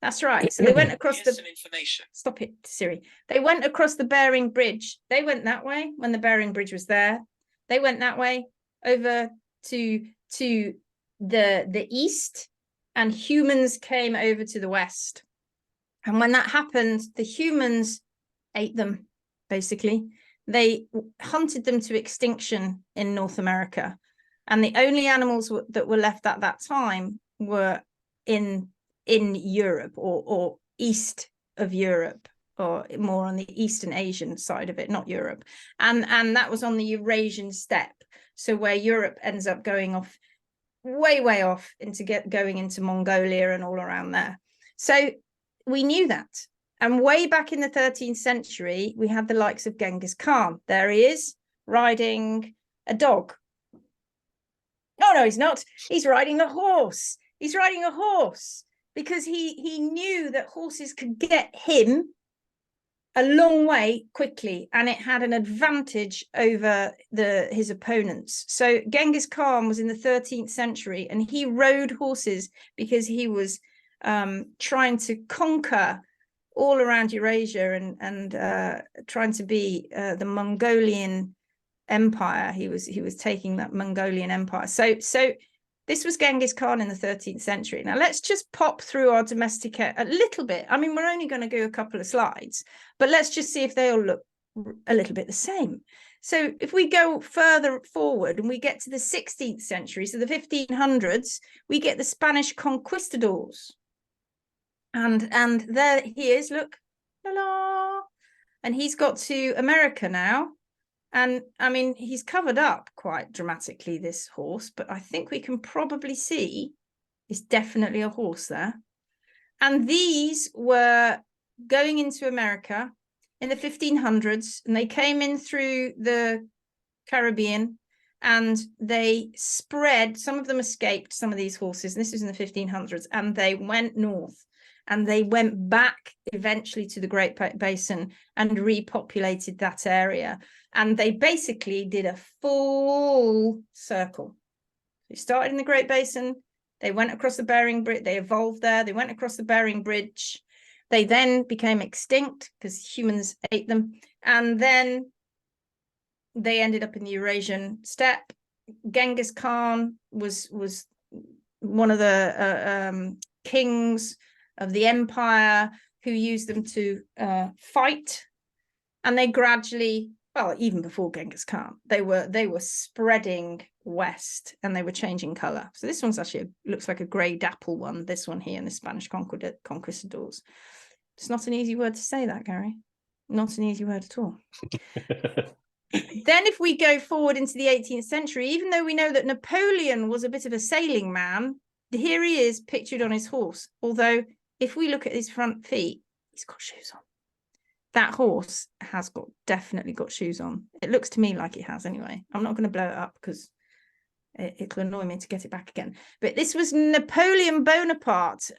[SPEAKER 1] That's right. So they went across
[SPEAKER 3] some information.
[SPEAKER 1] Stop it, Siri. They went across the Bering Bridge. They went that way when the Bering Bridge was there. They went that way over to the east, and humans came over to the west. And when that happened, the humans ate them, basically. They hunted them to extinction in North America. And the only animals that were left at that time were in Europe or east of Europe, or more on the Eastern Asian side of it, not Europe. And that was on the Eurasian steppe. So where Europe ends up going off, way off into going into Mongolia and all around there. So we knew that. And way back in the 13th century, we had the likes of Genghis Khan. There he is, riding a dog. No, he's not. He's riding a horse. He's riding a horse because he knew that horses could get him a long way quickly, and it had an advantage over his opponents. So Genghis Khan was in the 13th century, and he rode horses because he was trying to conquer all around Eurasia and trying to be the Mongolian Empire. He was taking that Mongolian Empire. So this was Genghis Khan in the 13th century. Now let's just pop through our domesticate a little bit. I mean, we're only going to do a couple of slides, but let's just see if they all look a little bit the same. So if we go further forward and we get to the 16th century, so the 1500s, we get the Spanish conquistadors. And there he is, look, la-la. And he's got to America now. And I mean, he's covered up quite dramatically, this horse, but I think we can probably see it's definitely a horse there. And these were going into America in the 1500s, and they came in through the Caribbean, and they spread. Some of them escaped, some of these horses, and this was in the 1500s, and they went north. And they went back eventually to the Great Basin and repopulated that area. And they basically did a full circle. They started in the Great Basin. They went across the Bering Bridge. They evolved there. They went across the Bering Bridge. They then became extinct because humans ate them. And then they ended up in the Eurasian steppe. Genghis Khan was one of the kings of the empire who used them to fight, and they gradually, well, even before Genghis Khan, they were spreading west, and they were changing color. So this one's actually looks like a grey dapple one. This one here in the Spanish conquistadors. It's not an easy word to say, that, Garry. Not an easy word at all. Then if we go forward into the 18th century, even though we know that Napoleon was a bit of a sailing man, here he is pictured on his horse, although if we look at his front feet, he's got shoes on. that horse has definitely got shoes on. It looks to me like it has anyway. I'm not going to blow it up because it'll annoy me to get it back again. But this was Napoleon Bonaparte,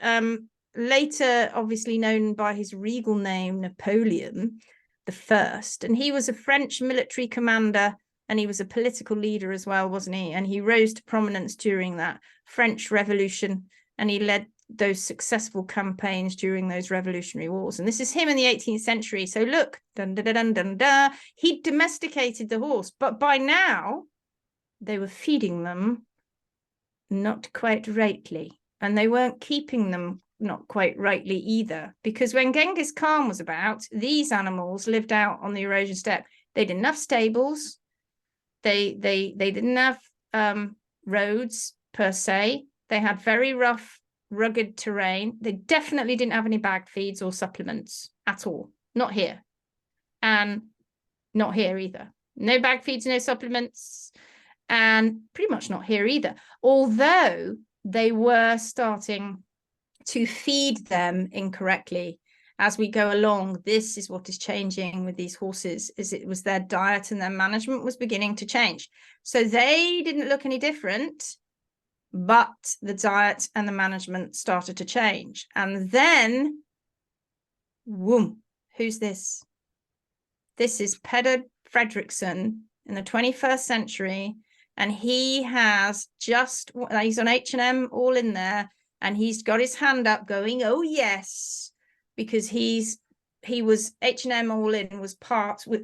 [SPEAKER 1] later obviously known by his regal name, Napoleon the First. And he was a French military commander, and he was a political leader as well, wasn't he? And he rose to prominence during that French Revolution, and he led those successful campaigns during those revolutionary wars. And this is him in the 18th century. So look, dun, dun, dun, dun, dun, he domesticated the horse, but by now they were feeding them not quite rightly, and they weren't keeping them not quite rightly either, because when Genghis Khan was about, these animals lived out on the erosion steppe. They didn't have stables, they didn't have roads per se. They had very rough, rugged terrain. They definitely didn't have any bag feeds or supplements at all. Not here, and not here either. No bag feeds, no supplements, and pretty much not here either. Although they were starting to feed them incorrectly as we go along. This is what is changing with these horses, is it was their diet and their management was beginning to change. So they didn't look any different, but the diet and the management started to change. And then, whoom, who's this? This is Peder Fredriksson in the 21st century. And he has he's on H&M all in there, and he's got his hand up going, oh yes, because he was H&M all in was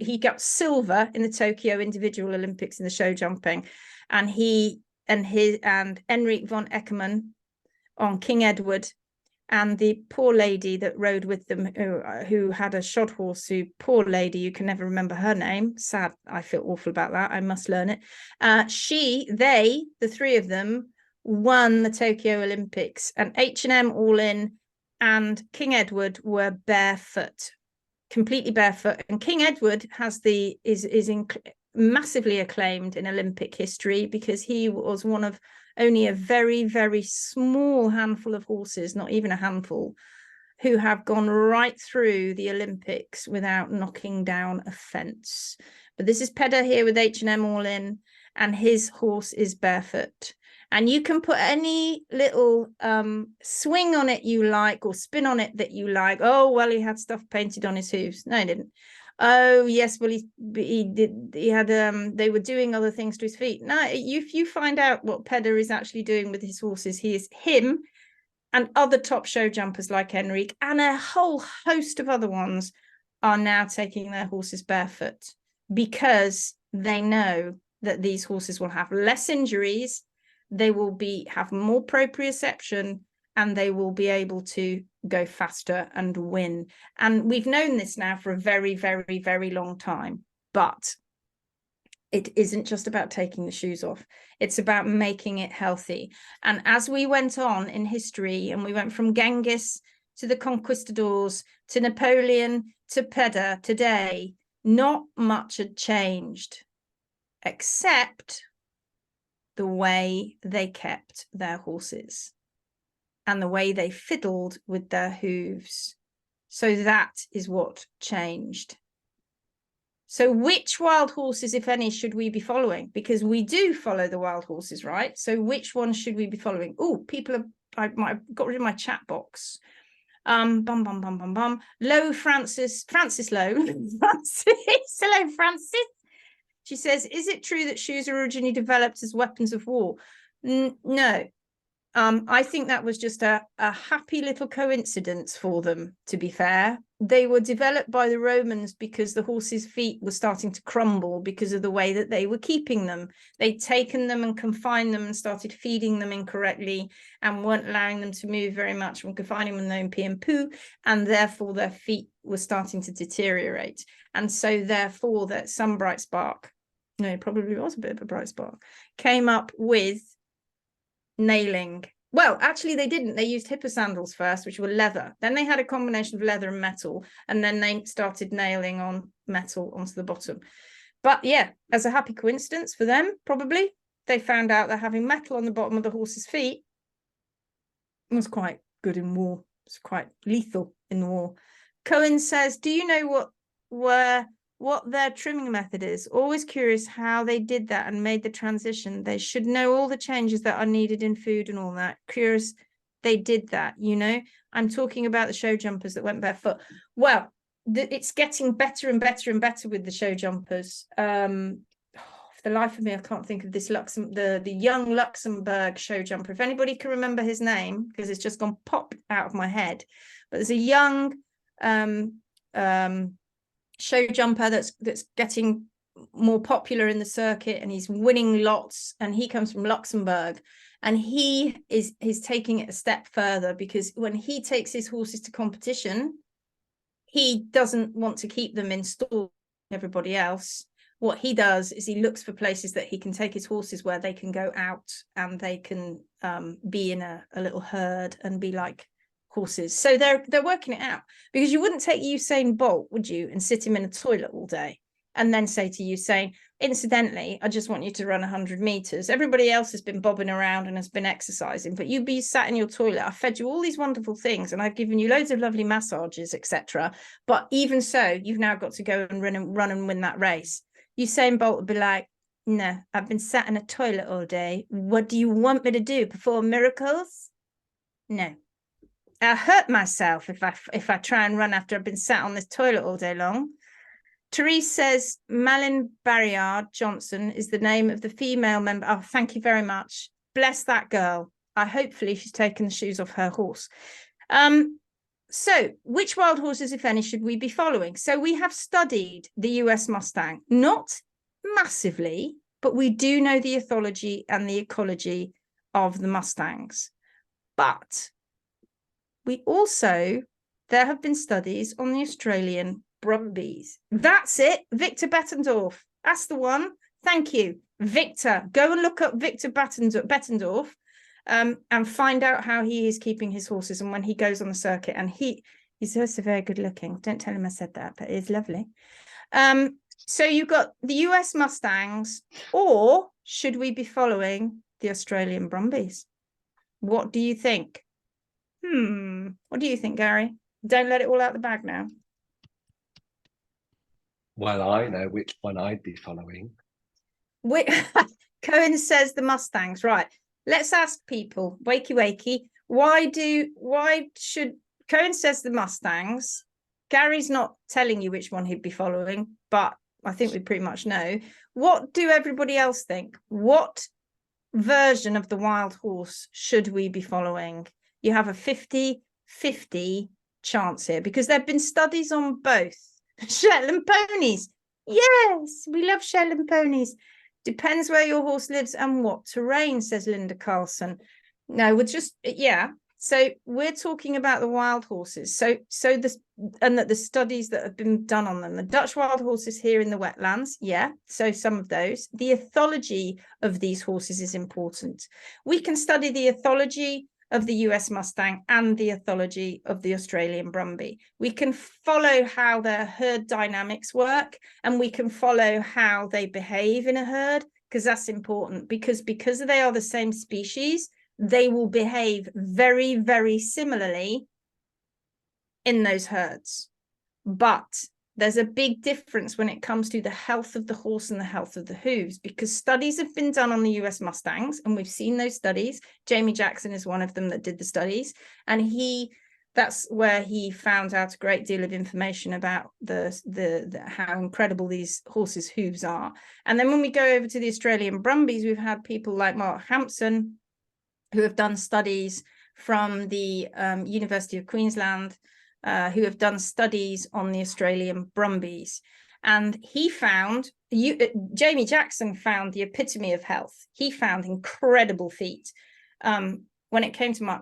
[SPEAKER 1] he got silver in the Tokyo Individual Olympics in the show jumping, and Henrik von Eckermann on King Edward, and the poor lady that rode with them, who had a shod horse, poor lady, you can never remember her name. Sad. I feel awful about that. I must learn it. The three of them won the Tokyo Olympics, and H&M all in and King Edward were barefoot, completely barefoot. And King Edward is massively acclaimed in Olympic history because he was one of only a very, very small handful of horses, not even a handful, who have gone right through the Olympics without knocking down a fence. But this is Peder here with H&M all in, and his horse is barefoot. And you can put any little swing on it you like, or spin on it that you like. Oh, well, he had stuff painted on his hooves. No, he didn't. Oh yes, well he did. He had they were doing other things to his feet. No, if you find out what Peder is actually doing with his horses, him and other top show jumpers like Henrik and a whole host of other ones are now taking their horses barefoot, because they know that these horses will have less injuries, they will have more proprioception, and they will be able to go faster and win. And we've known this now for a very, very, very long time. But it isn't just about taking the shoes off. It's about making it healthy. And as we went on in history, and we went from Genghis to the conquistadors, to Napoleon, to Peder today, not much had changed, except the way they kept their horses and the way they fiddled with their hooves. So that is what changed. So which wild horses, if any, should we be following? Because we do follow the wild horses, right? So which ones should we be following? Oh, I might have got rid of my chat box. Low Francis Low. Francis, hello, Francis. She says, is it true that shoes are originally developed as weapons of war? No. I think that was just a happy little coincidence for them, to be fair. They were developed by the Romans because the horses' feet were starting to crumble because of the way that they were keeping them. They'd taken them and confined them and started feeding them incorrectly and weren't allowing them to move very much and confining them in pee and poo, and therefore their feet were starting to deteriorate. And so therefore that some bright spark, no, it probably was a bit of a bright spark, came up with nailing. Well, actually they didn't. They used hippo sandals first, which were leather. Then they had a combination of leather and metal, and then they started nailing on metal onto the bottom. But yeah, as a happy coincidence for them, probably, they found out that having metal on the bottom of the horse's feet was quite good in war. It's quite lethal in war. Cohen says, do you know what what their trimming method is. Always curious how they did that and made the transition. They should know all the changes that are needed in food and all that. Curious they did that, you know. I'm talking about the show jumpers that went barefoot. Well, it's getting better and better and better with the show jumpers. For the life of me, I can't think of this the young Luxembourg show jumper. If anybody can remember his name, because it's just gone pop out of my head. But there's a young show jumper that's getting more popular in the circuit, and he's winning lots, and he comes from Luxembourg, and he's taking it a step further, because when he takes his horses to competition, he doesn't want to keep them in stall everybody else. What he does is he looks for places that he can take his horses where they can go out and they can be in a little herd and be like horses. So they're working it out, because you wouldn't take Usain Bolt, would you, and sit him in a toilet all day and then say to Usain, incidentally, I just want you to run 100 meters. Everybody else has been bobbing around and has been exercising, but you be sat in your toilet. I fed you all these wonderful things and I've given you loads of lovely massages, etc. But even so, you've now got to go and run and win that race. Usain Bolt would be like, no, I've been sat in a toilet all day. What do you want me to do? Perform miracles? No. I hurt myself if I try and run after I've been sat on this toilet all day long. Therese says Malin Barriard Johnson is the name of the female member. Oh, thank you very much. Bless that girl. Hopefully she's taken the shoes off her horse. So which wild horses, if any, should we be following? So we have studied the US Mustang, not massively, but we do know the ethology and the ecology of the Mustangs. But there have been studies on the Australian Brumbies. That's it. Victor Bettendorf. That's the one. Thank you. Victor. Go and look up Victor Bettendorf and find out how he is keeping his horses and when he goes on the circuit. And he's also very good looking. Don't tell him I said that, but it's lovely. So you've got the US Mustangs, or should we be following the Australian Brumbies? What do you think? What do you think, Garry? Don't let it all out the bag now.
[SPEAKER 2] Well, I know which one I'd be following.
[SPEAKER 1] Cohen says the Mustangs. Right. Let's ask people. Wakey. Why should Cohen says the Mustangs? Gary's not telling you which one he'd be following, but I think we pretty much know. What do everybody else think? What version of the wild horse should we be following? You have a 50-50 chance here, because there have been studies on both. Shetland ponies. Yes, we love Shetland ponies. Depends where your horse lives and what terrain, says Linda Carlson. No, so we're talking about the wild horses. So the studies that have been done on them. The Dutch wild horses here in the wetlands, so some of those. The ethology of these horses is important. We can study the ethology of the US Mustang and the ethology of the Australian Brumby. We can follow how their herd dynamics work, and we can follow how they behave in a herd, because that's important, because they are the same species, they will behave very, very similarly in those herds. But there's a big difference when it comes to the health of the horse and the health of the hooves, because studies have been done on the US Mustangs, and we've seen those studies. Jamie Jackson is one of them that did the studies, and that's where he found out a great deal of information about the how incredible these horses' hooves are. And then when we go over to the Australian Brumbies, we've had people like Mark Hampson, who have done studies from the University of Queensland, who have done studies on the Australian Brumbies. And he found, Jamie Jackson found the epitome of health. He found incredible feet. When it came to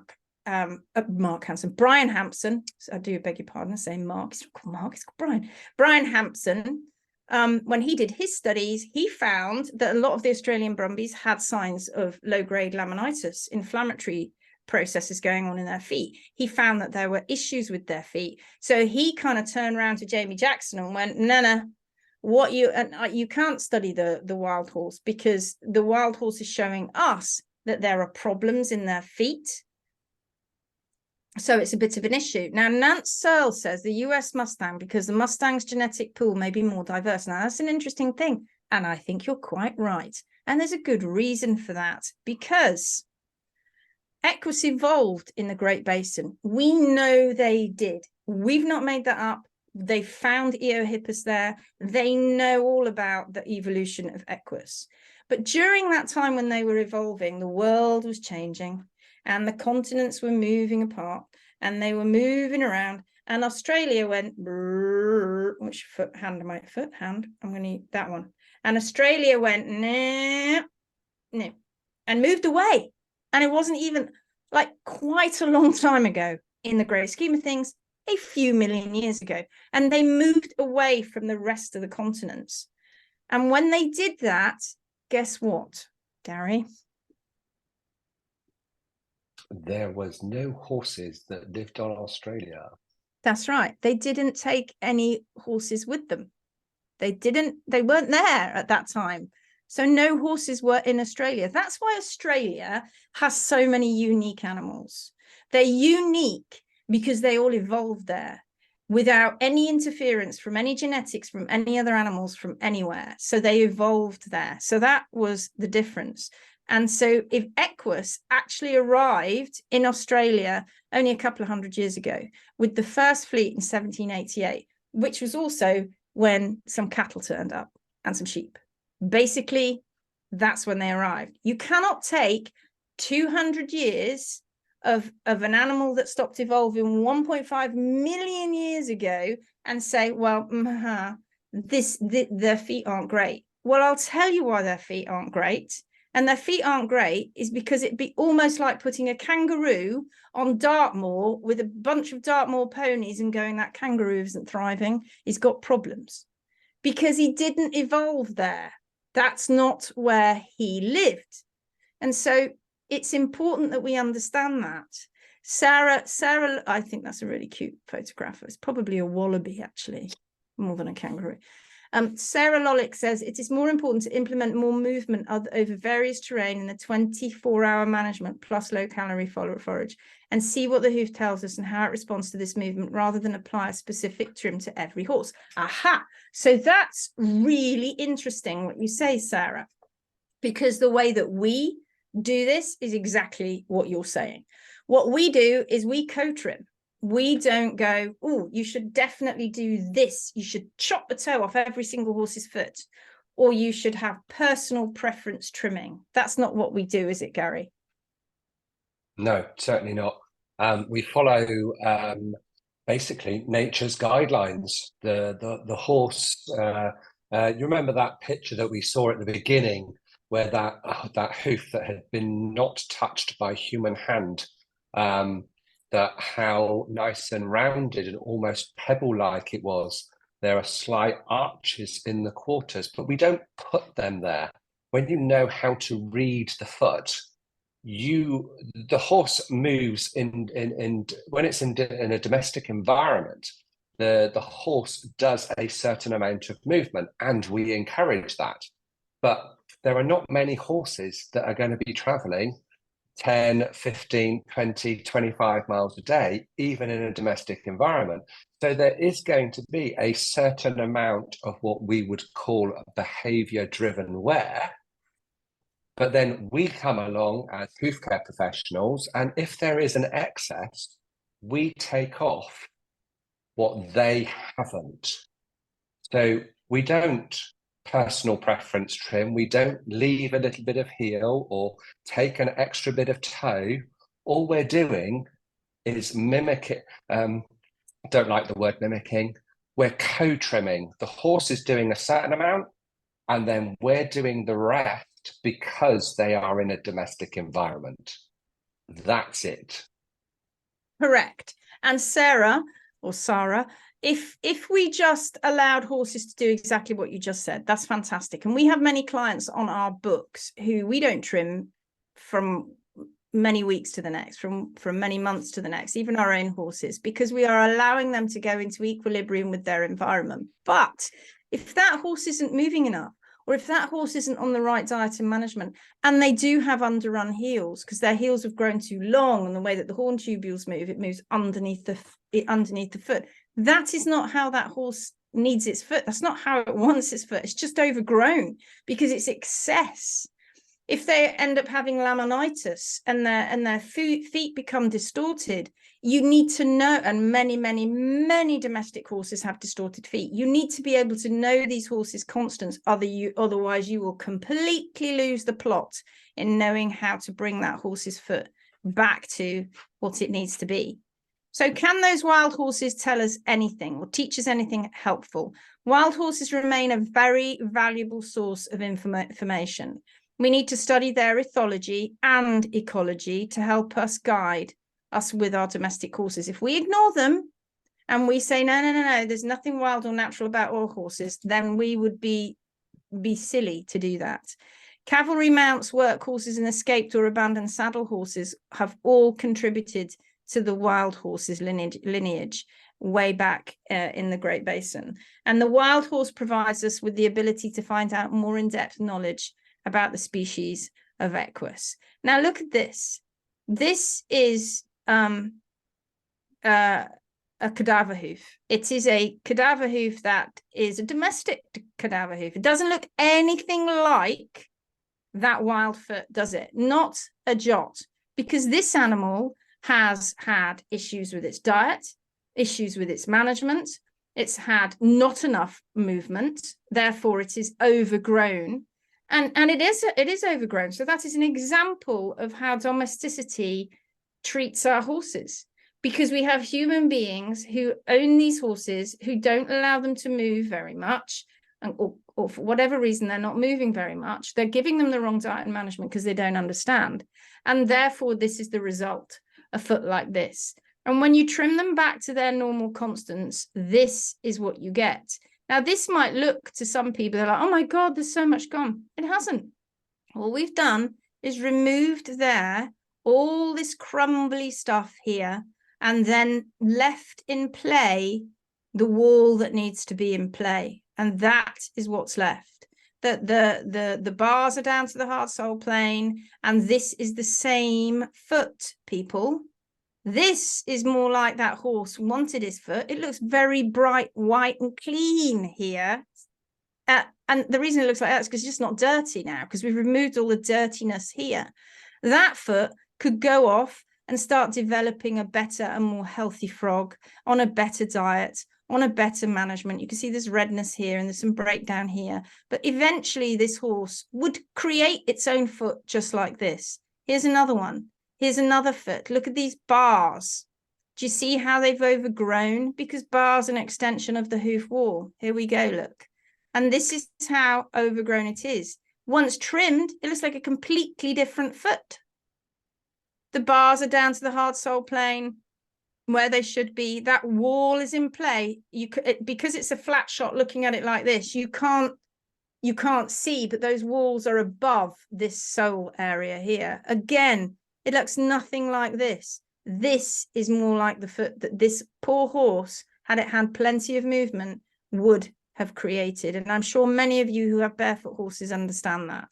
[SPEAKER 1] Brian Hampson, I do beg your pardon, I'm saying Mark, it's not called Mark, it's called Brian. Brian Hampson, when he did his studies, he found that a lot of the Australian Brumbies had signs of low-grade laminitis, inflammatory processes going on in their feet. He found that there were issues with their feet. So he kind of turned around to Jamie Jackson and went, no, you can't study the wild horse, because the wild horse is showing us that there are problems in their feet. So it's a bit of an issue. Now, Nance Searle says the US Mustang, because the Mustang's genetic pool may be more diverse. Now, that's an interesting thing. And I think you're quite right. And there's a good reason for that, because Equus evolved in the Great Basin. We know they did. We've not made that up. They found Eohippus there. They know all about the evolution of Equus. But during that time when they were evolving, the world was changing and the continents were moving apart and they were moving around. And Australia went, which hand, I'm going to eat that one. And Australia went, no, and moved away. And it wasn't even like quite a long time ago in the great scheme of things, a few million years ago. And they moved away from the rest of the continents. And when they did that, guess what, Garry?
[SPEAKER 2] There was no horses that lived on Australia.
[SPEAKER 1] That's right. They didn't take any horses with them. They weren't there at that time. So no horses were in Australia. That's why Australia has so many unique animals. They're unique because they all evolved there without any interference from any genetics, from any other animals from anywhere. So they evolved there. So that was the difference. And so if Equus actually arrived in Australia only a couple of hundred years ago with the first fleet in 1788, which was also when some cattle turned up and some sheep. Basically, that's when they arrived. You cannot take 200 years of an animal that stopped evolving 1.5 million years ago and say, well, their feet aren't great. Well, I'll tell you why their feet aren't great. And their feet aren't great is because it'd be almost like putting a kangaroo on Dartmoor with a bunch of Dartmoor ponies and going, that kangaroo isn't thriving. He's got problems because he didn't evolve there. That's not where he lived. And so it's important that we understand that. Sarah, I think that's a really cute photograph. It's probably a wallaby, actually, more than a kangaroo. Sarah Lollick says it is more important to implement more movement over various terrain in the 24-hour management plus low-calorie forage and see what the hoof tells us and how it responds to this movement rather than apply a specific trim to every horse. Aha! So that's really interesting what you say, Sarah, because the way that we do this is exactly what you're saying. What we do is we co-trim. We don't go, oh, you should definitely do this. You should chop the toe off every single horse's foot, or you should have personal preference trimming. That's not what we do, is it, Garry?
[SPEAKER 2] No, certainly not. We follow basically nature's guidelines. The horse. You remember that picture that we saw at the beginning, where that hoof that had been not touched by human hand. That how nice and rounded and almost pebble-like it was. There are slight arches in the quarters, but we don't put them there. When you know how to read the foot, the horse moves in when it's in a domestic environment, the horse does a certain amount of movement, and we encourage that. But there are not many horses that are going to be traveling 10, 15, 20, 25 miles a day, even in a domestic environment. So there is going to be a certain amount of what we would call behavior-driven wear. But then we come along as hoof care professionals, and if there is an excess, we take off what they haven't. So we don't personal preference trim. We don't leave a little bit of heel or take an extra bit of toe. All we're doing is mimicking. Don't like the word mimicking. We're co-trimming. The horse is doing a certain amount, and then we're doing the rest because they are in a domestic environment. That's it.
[SPEAKER 1] Correct. And Sarah, if we just allowed horses to do exactly what you just said, that's fantastic. And we have many clients on our books who we don't trim from many weeks to the next, from many months to the next, even our own horses, because we are allowing them to go into equilibrium with their environment. But if that horse isn't moving enough, or if that horse isn't on the right diet and management, and they do have underrun heels because their heels have grown too long, and the way that the horn tubules move, it moves underneath the foot. That is not how that horse needs its foot. That's not how it wants its foot. It's just overgrown because it's excess. If they end up having laminitis and their feet become distorted, you need to know, and many domestic horses have distorted feet. You need to be able to know these horses' constants, otherwise you will completely lose the plot in knowing how to bring that horse's foot back to what it needs to be. So can those wild horses tell us anything or teach us anything helpful? Wild horses remain a very valuable source of information. We need to study their ethology and ecology to help us guide us with our domestic horses. If we ignore them and we say, no, there's nothing wild or natural about all horses, then we would be silly to do that. Cavalry mounts, work horses, and escaped or abandoned saddle horses have all contributed to the wild horses lineage way back in the Great Basin. And the wild horse provides us with the ability to find out more in-depth knowledge about the species of equus. Now look at this. This is a cadaver hoof. It is a cadaver hoof that is a domestic cadaver hoof. It doesn't look anything like that wild foot, does it? Not a jot, because this animal has had issues with its diet, issues with its management. It's had not enough movement, therefore it is overgrown. And it is overgrown. So that is an example of how domesticity treats our horses, because we have human beings who own these horses who don't allow them to move very much, or for whatever reason, they're not moving very much. They're giving them the wrong diet and management because they don't understand. And therefore, this is the result, a foot like this. And when you trim them back to their normal constants, this is what you get. Now, this might look to some people, they're like, oh my God, there's so much gone. It hasn't. All we've done is removed there all this crumbly stuff here, and then left in play the wall that needs to be in play. And that is what's left. That the bars are down to the hard sole plane, and this is the same foot, people. This is more like that horse wanted his foot. It looks very bright, white and clean here. And the reason it looks like that is because it's just not dirty now, because we've removed all the dirtiness here. That foot could go off and start developing a better and more healthy frog on a better diet, on a better management. You can see there's redness here and there's some breakdown here. But eventually this horse would create its own foot just like this. Here's another one. Here's another foot. Look at these bars. Do you see how they've overgrown? Because bars are an extension of the hoof wall. Here we go, look. And this is how overgrown it is. Once trimmed, it looks like a completely different foot. The bars are down to the hard sole plane where they should be. That wall is in play. Because it's a flat shot looking at it like this, you can't see, but those walls are above this sole area here. Again, it looks nothing like this. This is more like the foot that this poor horse, had it had plenty of movement, would have created. And I'm sure many of you who have barefoot horses understand that.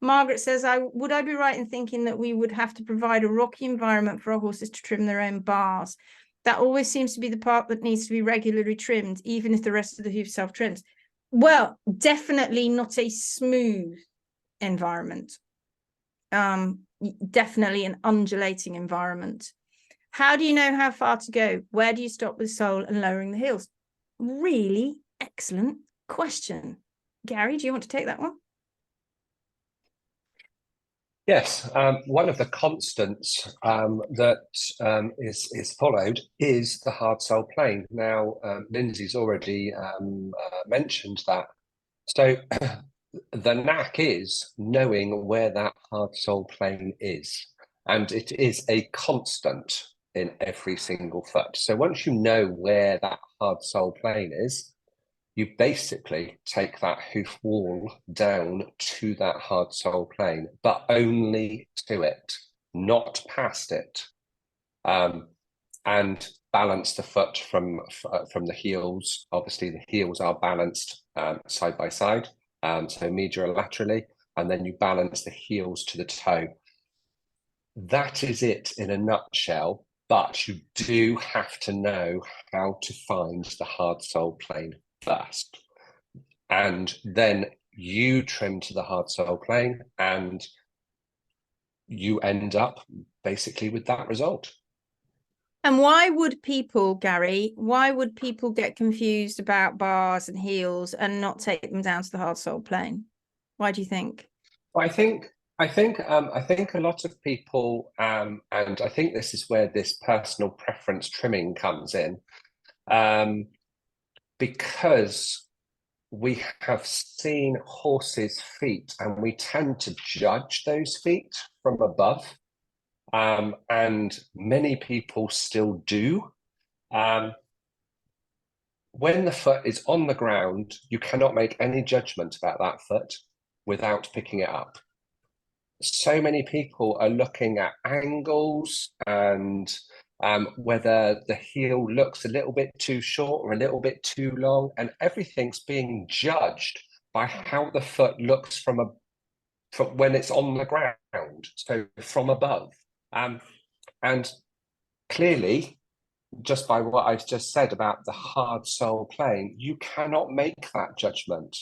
[SPEAKER 1] Margaret says, would I be right in thinking that we would have to provide a rocky environment for our horses to trim their own bars? That always seems to be the part that needs to be regularly trimmed, even if the rest of the hoof self-trims. Well, definitely not a smooth environment. Definitely an undulating environment. How do you know how far to go? Where do you stop with sole and lowering the heels? Really excellent question. Garry, do you want to take that one?
[SPEAKER 2] Yes, one of the constants that is followed is the hard sole plane. Now, Lindsay's already mentioned that. So the knack is knowing where that hard sole plane is, and it is a constant in every single foot. So once you know where that hard sole plane is, you basically take that hoof wall down to that hard sole plane, but only to it, not past it, and balance the foot from the heels. Obviously, the heels are balanced side by side. so medial laterally, and then you balance the heels to the toe. That is it in a nutshell, but you do have to know how to find the hard sole plane first. And then you trim to the hard sole plane and you end up basically with that result.
[SPEAKER 1] And why would people, Garry, why would people get confused about bars and heels and not take them down to the hard sole plane? Why do you think?
[SPEAKER 2] Well, I think a lot of people, and I think this is where this personal preference trimming comes in, because we have seen horses' feet and we tend to judge those feet from above. And many people still do. When the foot is on the ground, you cannot make any judgment about that foot without picking it up. So many people are looking at angles and whether the heel looks a little bit too short or a little bit too long, and everything's being judged by how the foot looks from when it's on the ground, so from above. And clearly, just by what I've just said about the hard sole plane, you cannot make that judgment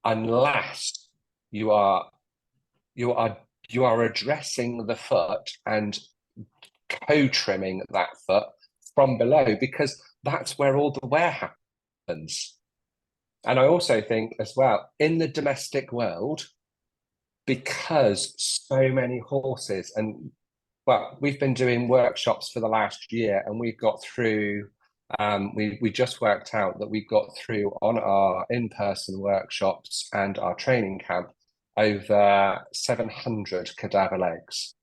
[SPEAKER 2] unless you are addressing the foot and co-trimming that foot from below, because that's where all the wear happens. And I also think as well, in the domestic world, because so many horses, and well, we've been doing workshops for the last year, and we've got through, we just worked out that we got through on our in-person workshops and our training camp over 700 cadaver legs.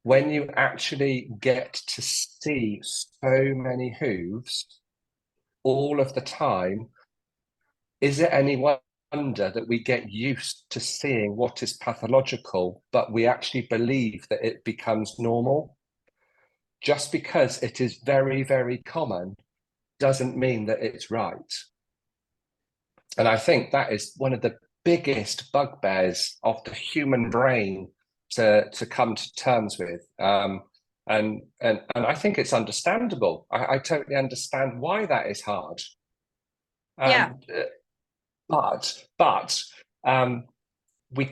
[SPEAKER 2] When you actually get to see so many hooves all of the time, is it any wonder that we get used to seeing what is pathological, but we actually believe that it becomes normal? Just because it is very, very common doesn't mean that it's right. And I think that is one of the biggest bugbears of the human brain to come to terms with. And I think it's understandable. I totally understand why that is hard.
[SPEAKER 1] Yeah.
[SPEAKER 2] But we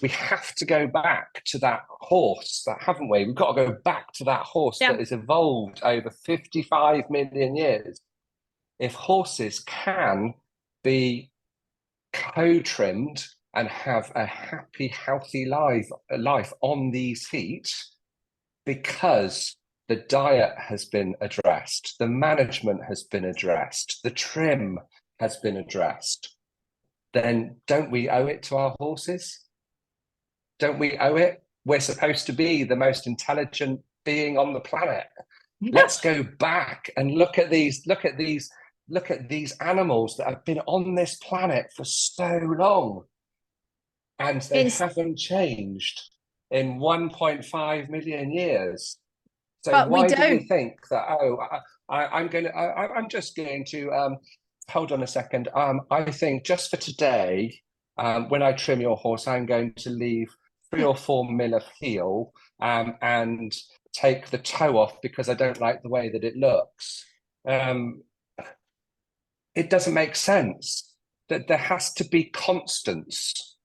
[SPEAKER 2] have to go back to that horse, haven't we? We've got to go back to that horse that has evolved over 55 million years. If horses can be co-trimmed and have a happy, healthy life on these feet, because the diet has been addressed, the management has been addressed, the trim has been addressed, then don't we owe it to our horses? Don't we owe it? We're supposed to be the most intelligent being on the planet. Let's go back and look at these animals that have been on this planet for so long, and they haven't changed in 1.5 million years. So but why do we think that, I'm just going to hold on a second. I think just for today, when I trim your horse, I'm going to leave 3 or 4 mil of heel and take the toe off because I don't like the way that it looks. It doesn't make sense. That there has to be constants.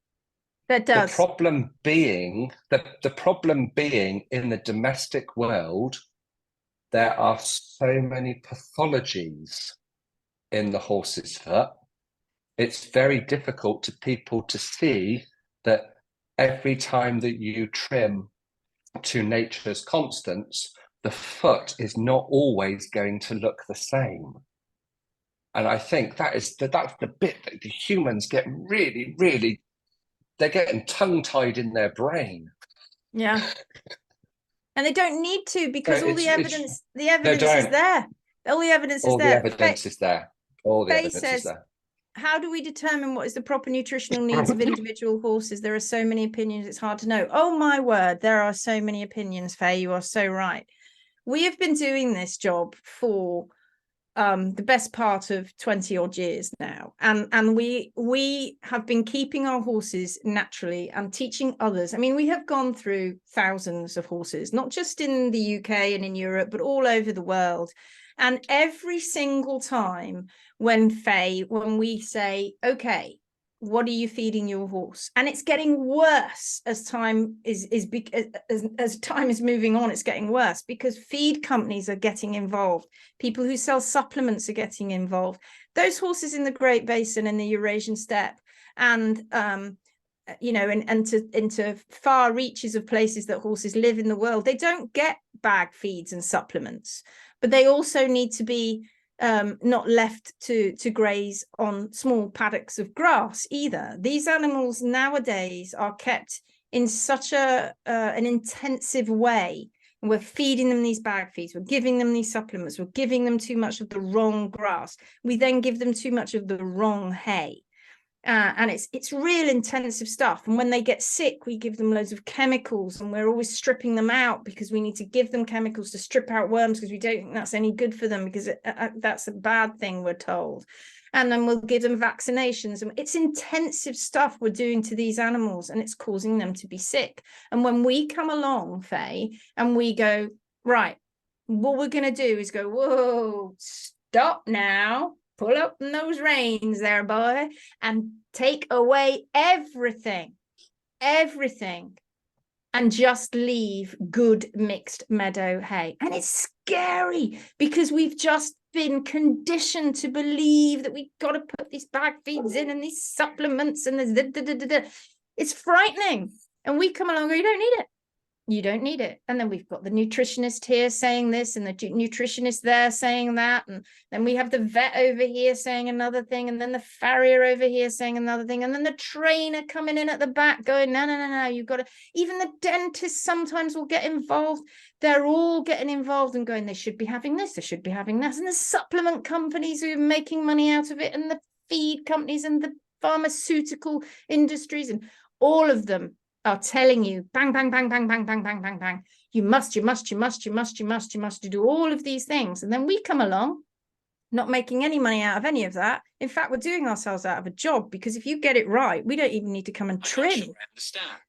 [SPEAKER 1] That does.
[SPEAKER 2] The problem being in the domestic world, there are so many pathologies in the horse's foot. It's very difficult to people to see that every time that you trim to nature's constants, the foot is not always going to look the same. And I think that's the bit that the humans get really, really, they're getting tongue-tied in their brain.
[SPEAKER 1] Yeah. And they don't need to, because all the evidence is there. All the evidence is there.
[SPEAKER 2] All the evidence is there. All the evidence is there.
[SPEAKER 1] How do we determine what is the proper nutritional needs of individual horses? There are so many opinions, it's hard to know. Oh my word, there are so many opinions, Faye, you are so right. We have been doing this job for the best part of 20 odd years now, and we have been keeping our horses naturally and teaching others. I mean, we have gone through thousands of horses, not just in the UK and in Europe, but all over the world. And every single time when we say, okay, what are you feeding your horse? And it's getting worse as time as time is moving on. It's getting worse because feed companies are getting involved. People who sell supplements are getting involved. Those horses in the Great Basin and the Eurasian steppe, and into far reaches of places that horses live in the world, they don't get bag feeds and supplements, but they also need to be not left to graze on small paddocks of grass either. These animals nowadays are kept in such an intensive way. And we're feeding them these bag feeds, we're giving them these supplements, we're giving them too much of the wrong grass. We then give them too much of the wrong hay. And it's real intensive stuff. And when they get sick, we give them loads of chemicals, and we're always stripping them out because we need to give them chemicals to strip out worms because we don't think that's any good for them, because that's a bad thing, we're told. And then we'll give them vaccinations. And it's intensive stuff we're doing to these animals, and it's causing them to be sick. And when we come along, Faye, and we go, right, what we're going to do is go, whoa, stop now. Pull up those reins there, boy, and take away everything, and just leave good mixed meadow hay. And it's scary because we've just been conditioned to believe that we've got to put these bag feeds in and these supplements and this. It's frightening. And we come along and go, you don't need it. You don't need it. And then we've got the nutritionist here saying this, and the nutritionist there saying that. And then we have the vet over here saying another thing. And then the farrier over here saying another thing. And then the trainer coming in at the back going, no, you've got to, even the dentist sometimes will get involved. They're all getting involved and going, they should be having this, they should be having that. And the supplement companies who are making money out of it, and the feed companies and the pharmaceutical industries, and all of them are telling you, bang, bang, bang, bang, bang, bang, bang, bang, bang. You must do all of these things. And then we come along, not making any money out of any of that. In fact, we're doing ourselves out of a job, because if you get it right, we don't even need to come and trim.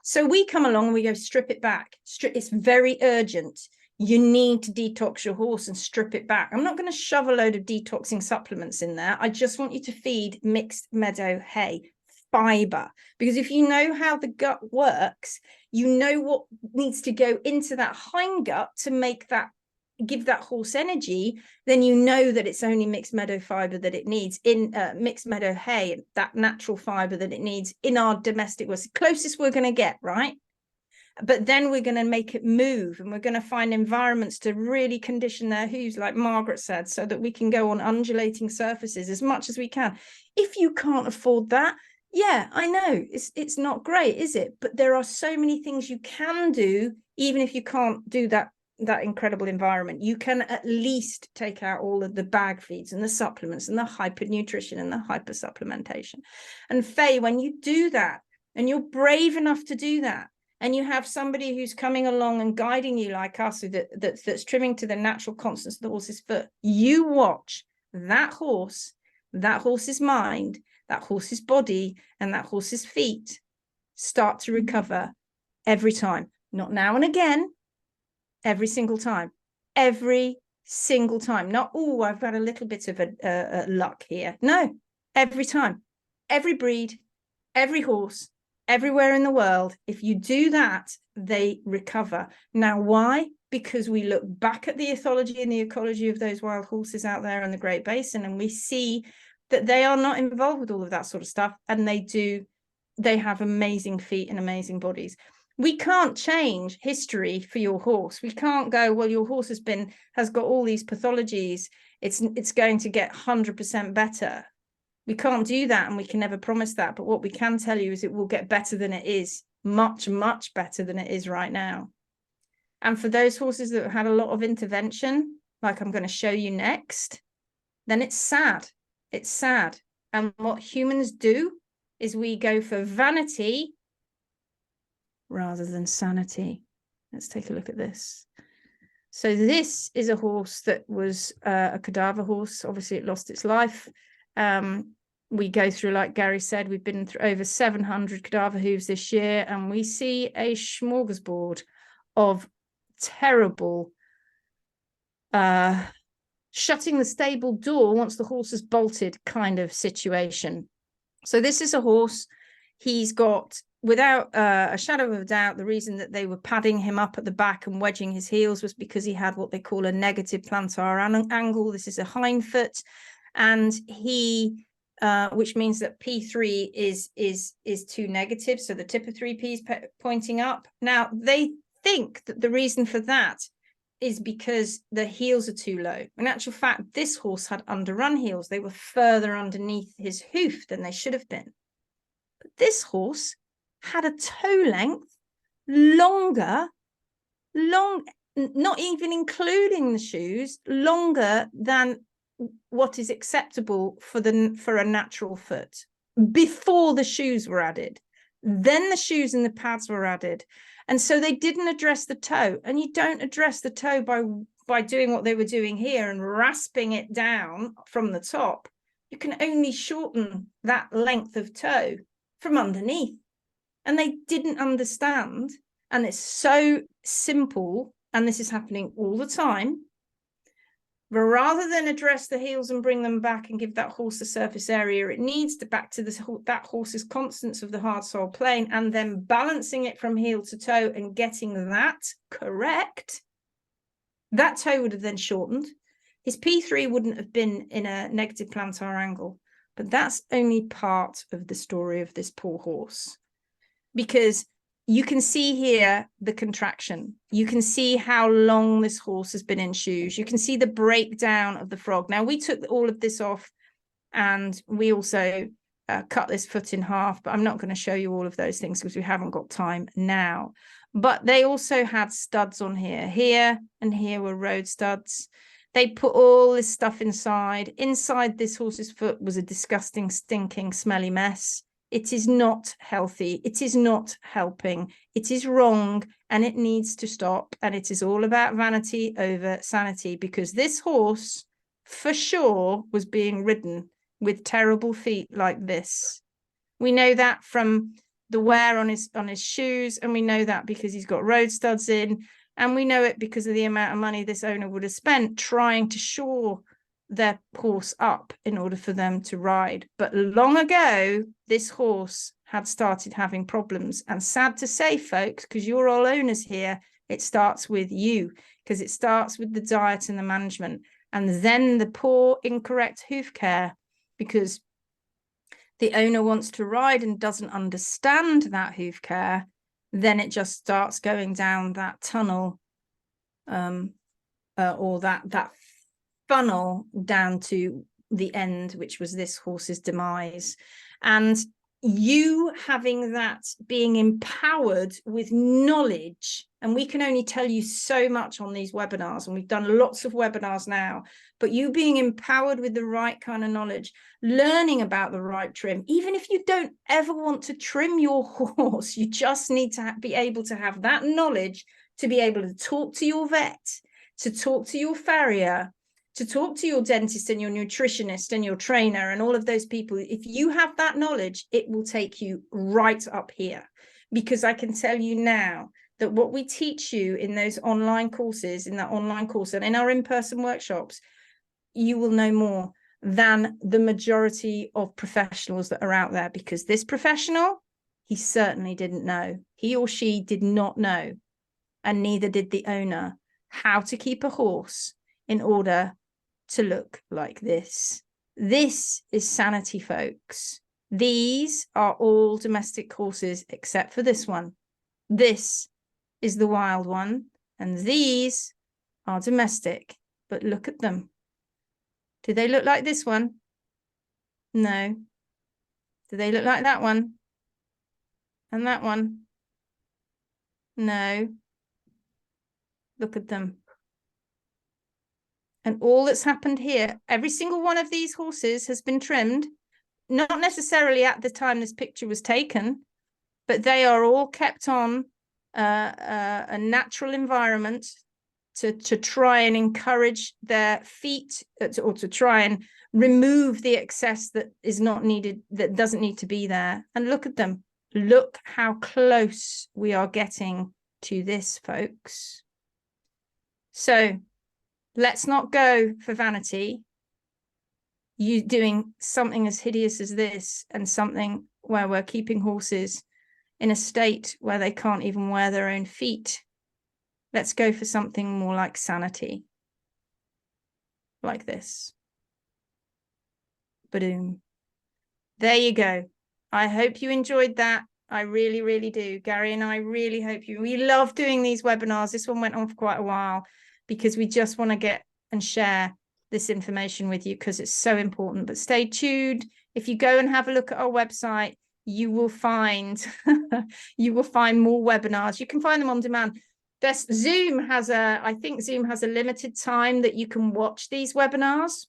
[SPEAKER 1] So we come along and we go, strip it back. It's very urgent. You need to detox your horse and strip it back. I'm not going to shove a load of detoxing supplements in there. I just want you to feed mixed meadow hay, fiber, because if you know how the gut works, you know what needs to go into that hind gut to make that, give that horse energy, then you know that it's only mixed meadow fiber that it needs in mixed meadow hay, that natural fiber that it needs in our domestic was the closest we're going to get, right? But then we're going to make it move, and we're going to find environments to really condition their hooves, like Margaret said, so that we can go on undulating surfaces as much as we can. If you can't afford that, yeah, I know it's not great, is it? But there are so many things you can do, even if you can't do that incredible environment. You can at least take out all of the bag feeds and the supplements and the hypernutrition and the hypersupplementation. And Faye, when you do that, and you're brave enough to do that, and you have somebody who's coming along and guiding you like us, that's trimming to the natural constants of the horse's foot, you watch that horse's mind, that horse's body, and that horse's feet start to recover every time. Not now and again, every single time. Not, oh, I've got a little bit of a luck here. No, every time. Every breed, every horse, everywhere in the world, if you do that, they recover. Now, why? Because we look back at the ethology and the ecology of those wild horses out there in the Great Basin, and we see that they are not involved with all of that sort of stuff, and they have amazing feet and amazing bodies. We can't change history for your horse. We can't go, well, your horse has got all these pathologies, it's going to get 100% better. We can't do that, and we can never promise that. But what we can tell you is it will get better than it is, much, much better than it is right now. And for those horses that had a lot of intervention, like I'm going to show you next, then it's sad. It's sad. And what humans do is we go for vanity rather than sanity. Let's take a look at this. So this is a horse that was a cadaver horse. Obviously, it lost its life. We go through, like Garry said, we've been through over 700 cadaver hooves this year, and we see a smorgasbord of terrible shutting the stable door once the horse is bolted kind of situation. So this is a horse. He's got, without a shadow of a doubt, the reason that they were padding him up at the back and wedging his heels was because he had what they call a negative plantar angle. This is a hindfoot, and he which means that P3 is too negative, so the tip of 3P is pointing up. Now they think that the reason for that is because the heels are too low. In actual fact, this horse had underrun heels. They were further underneath his hoof than they should have been. But this horse had a toe length longer, not even including the shoes, longer than what is acceptable for a natural foot before the shoes were added. Then the shoes and the pads were added. And so they didn't address the toe. And you don't address the toe by doing what they were doing here and rasping it down from the top. You can only shorten that length of toe from underneath. And they didn't understand. And it's so simple. And this is happening all the time. But rather than address the heels and bring them back and give that horse the surface area it needs to back to that horse's constance of the hard sole plane, and then balancing it from heel to toe and getting that correct, that toe would have then shortened. His P3 wouldn't have been in a negative plantar angle. But that's only part of the story of this poor horse. Because you can see here the contraction. You can see how long this horse has been in shoes. You can see the breakdown of the frog. Now, we took all of this off, and we also cut this foot in half, but I'm not going to show you all of those things because we haven't got time now. But they also had studs on here. Here and here were road studs. They put all this stuff inside. Inside this horse's foot was a disgusting, stinking, smelly mess. It is not healthy. It is not helping. It is wrong, and it needs to stop. And it is all about vanity over sanity, because this horse for sure was being ridden with terrible feet like this. We know that from the wear on his shoes, and we know that because he's got road studs in, and we know it because of the amount of money this owner would have spent trying to shore their horse up in order for them to ride. But long ago, this horse had started having problems. And sad to say, folks, because you're all owners here, it starts with you, because it starts with the diet and the management, and then the poor, incorrect hoof care, because the owner wants to ride and doesn't understand that hoof care. Then it just starts going down that tunnel, or that funnel down to the end, which was this horse's demise. And you having that, being empowered with knowledge, and we can only tell you so much on these webinars, and we've done lots of webinars now, but you being empowered with the right kind of knowledge, learning about the right trim, even if you don't ever want to trim your horse, you just need to be able to have that knowledge to be able to talk to your vet, to talk to your farrier, to talk to your dentist and your nutritionist and your trainer and all of those people. If you have that knowledge, it will take you right up here. Because I can tell you now that what we teach you in those online courses, in that online course and in our in-person workshops, you will know more than the majority of professionals that are out there. Because this professional, he certainly didn't know. He or she did not know, and neither did the owner, how to keep a horse in order to look like this. This is sanity, folks. These are all domestic horses except for this one. This is the wild one, and these are domestic. But look at them. Do they look like this one? No. Do they look like that one? And that one? No. Look at them. And all that's happened here, every single one of these horses has been trimmed, not necessarily at the time this picture was taken, but they are all kept on a natural environment to try and encourage their feet, or to try and remove the excess that is not needed, that doesn't need to be there. And look at them. Look how close we are getting to this, folks. So let's not go for vanity. You doing something as hideous as this, and something where we're keeping horses in a state where they can't even wear their own feet. Let's go for something more like sanity. Like this. Boom. There you go. I hope you enjoyed that. I really, really do. Garry and I really hope you. We love doing these webinars. This one went on for quite a while because we just want to get and share this information with you because it's so important. But stay tuned. If you go and have a look at our website, you will find you will find more webinars. You can find them on demand. Zoom has I think Zoom has a limited time that you can watch these webinars.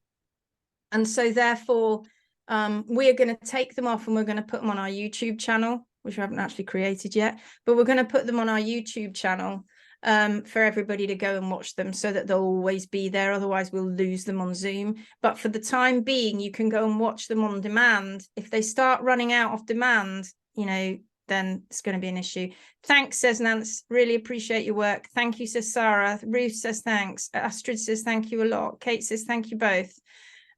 [SPEAKER 1] And so therefore, we are going to take them off and we're going to put them on our YouTube channel, which we haven't actually created yet, but we're going to put them on our YouTube channel for everybody to go and watch them so that they'll always be there. Otherwise, we'll lose them on Zoom. But for the time being, you can go and watch them on demand. If they start running out of demand, you know, then it's going to be an issue. Thanks, says Nance. Really appreciate your work. Thank you, says Sarah. Ruth says thanks. Astrid says thank you a lot. Kate says thank you both.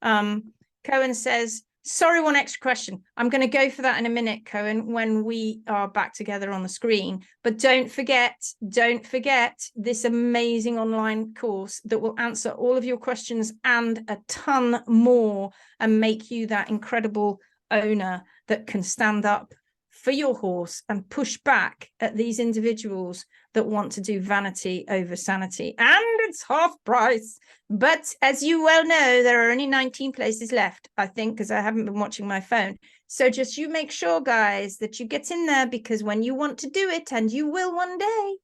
[SPEAKER 1] Cohen says, sorry, one extra question. I'm going to go for that in a minute, Cohen, when we are back together on the screen. But don't forget this amazing online course that will answer all of your questions and a ton more and make you that incredible owner that can stand up for your horse and push back at these individuals that want to do vanity over sanity. And it's half price. But as you well know, there are only 19 places left, I think, because I haven't been watching my phone. So just you make sure, guys, that you get in there, because when you want to do it, and you will one day,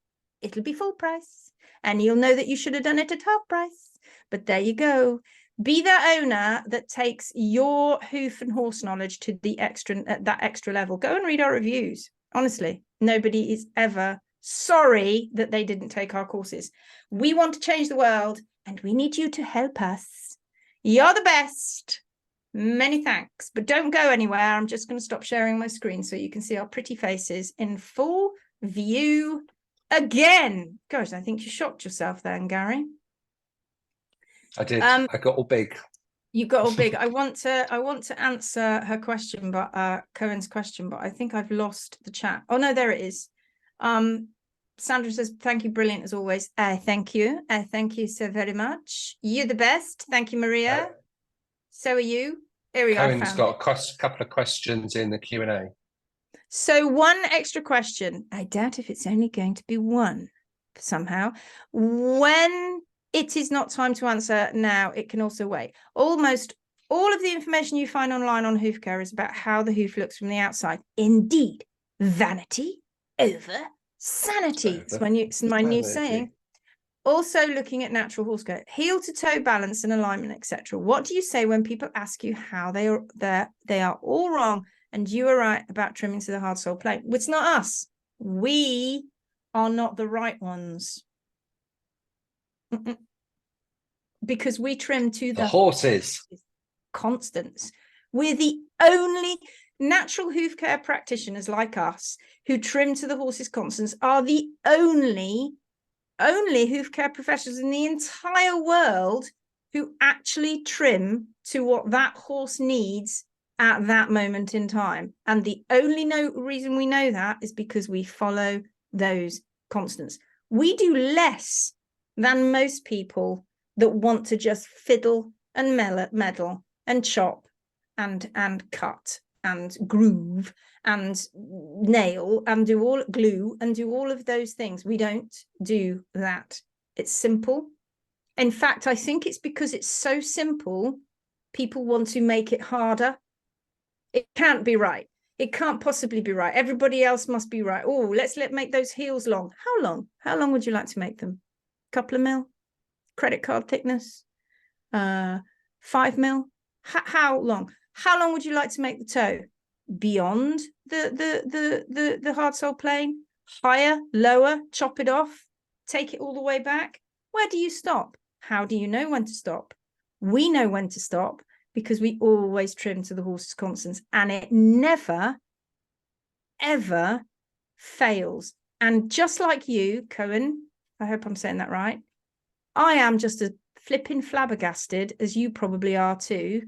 [SPEAKER 1] it'll be full price. And you'll know that you should have done it at half price. But there you go. Be that owner that takes your hoof and horse knowledge to the that extra level. Go and read our reviews. Honestly, nobody is ever sorry that they didn't take our courses. We want to change the world and we need you to help us. You're the best. Many thanks. But don't go anywhere. I'm just going to stop sharing my screen so you can see our pretty faces in full view again. Gosh, I think you shocked yourself then, Garry.
[SPEAKER 2] I did. I got all big.
[SPEAKER 1] You got all big. I want to answer her question, but Cohen's question, but I think I've lost the chat. Oh no, there it is. Sandra says, thank you, brilliant as always. Thank you. Thank you so very much. You're the best. Thank you, Maria. So are you. Here we are.
[SPEAKER 2] Cohen's got a couple of questions in the Q&A.
[SPEAKER 1] So one extra question. I doubt if it's only going to be one somehow. When it is not time to answer now, it can also wait. Almost all of the information you find online on hoof care is about how the hoof looks from the outside. Indeed, vanity over sanity. It's my new saying. Also looking at natural horse care, heel to toe balance and alignment, etc. What do you say when people ask you how they are all wrong and you are right about trimming to the hard sole plane? Well, it's not us. We are not the right ones. Because we trim to the
[SPEAKER 2] horses
[SPEAKER 1] constants. We're the only natural hoof care practitioners like us who trim to the horses constants, are the only hoof care professionals in the entire world who actually trim to what that horse needs at that moment in time. And the only reason we know that is because we follow those constants. We do less than most people that want to just fiddle and meddle and chop and cut and groove and nail and glue and do all of those things. We don't do that. It's simple. In fact, I think it's because it's so simple, people want to make it harder. It can't be right. It can't possibly be right. Everybody else must be right. Oh, let's make those heels long. How long? How long would you like to make them? A couple of mil? Credit card thickness? 5 mil? How long? How long would you like to make the toe? Beyond the hard sole plane? Higher? Lower? Chop it off? Take it all the way back? Where do you stop? How do you know when to stop? We know when to stop because we always trim to the horse's constants, and it never, ever fails. And just like you, Cohen, I hope I'm saying that right, I am just as flipping flabbergasted as you probably are too,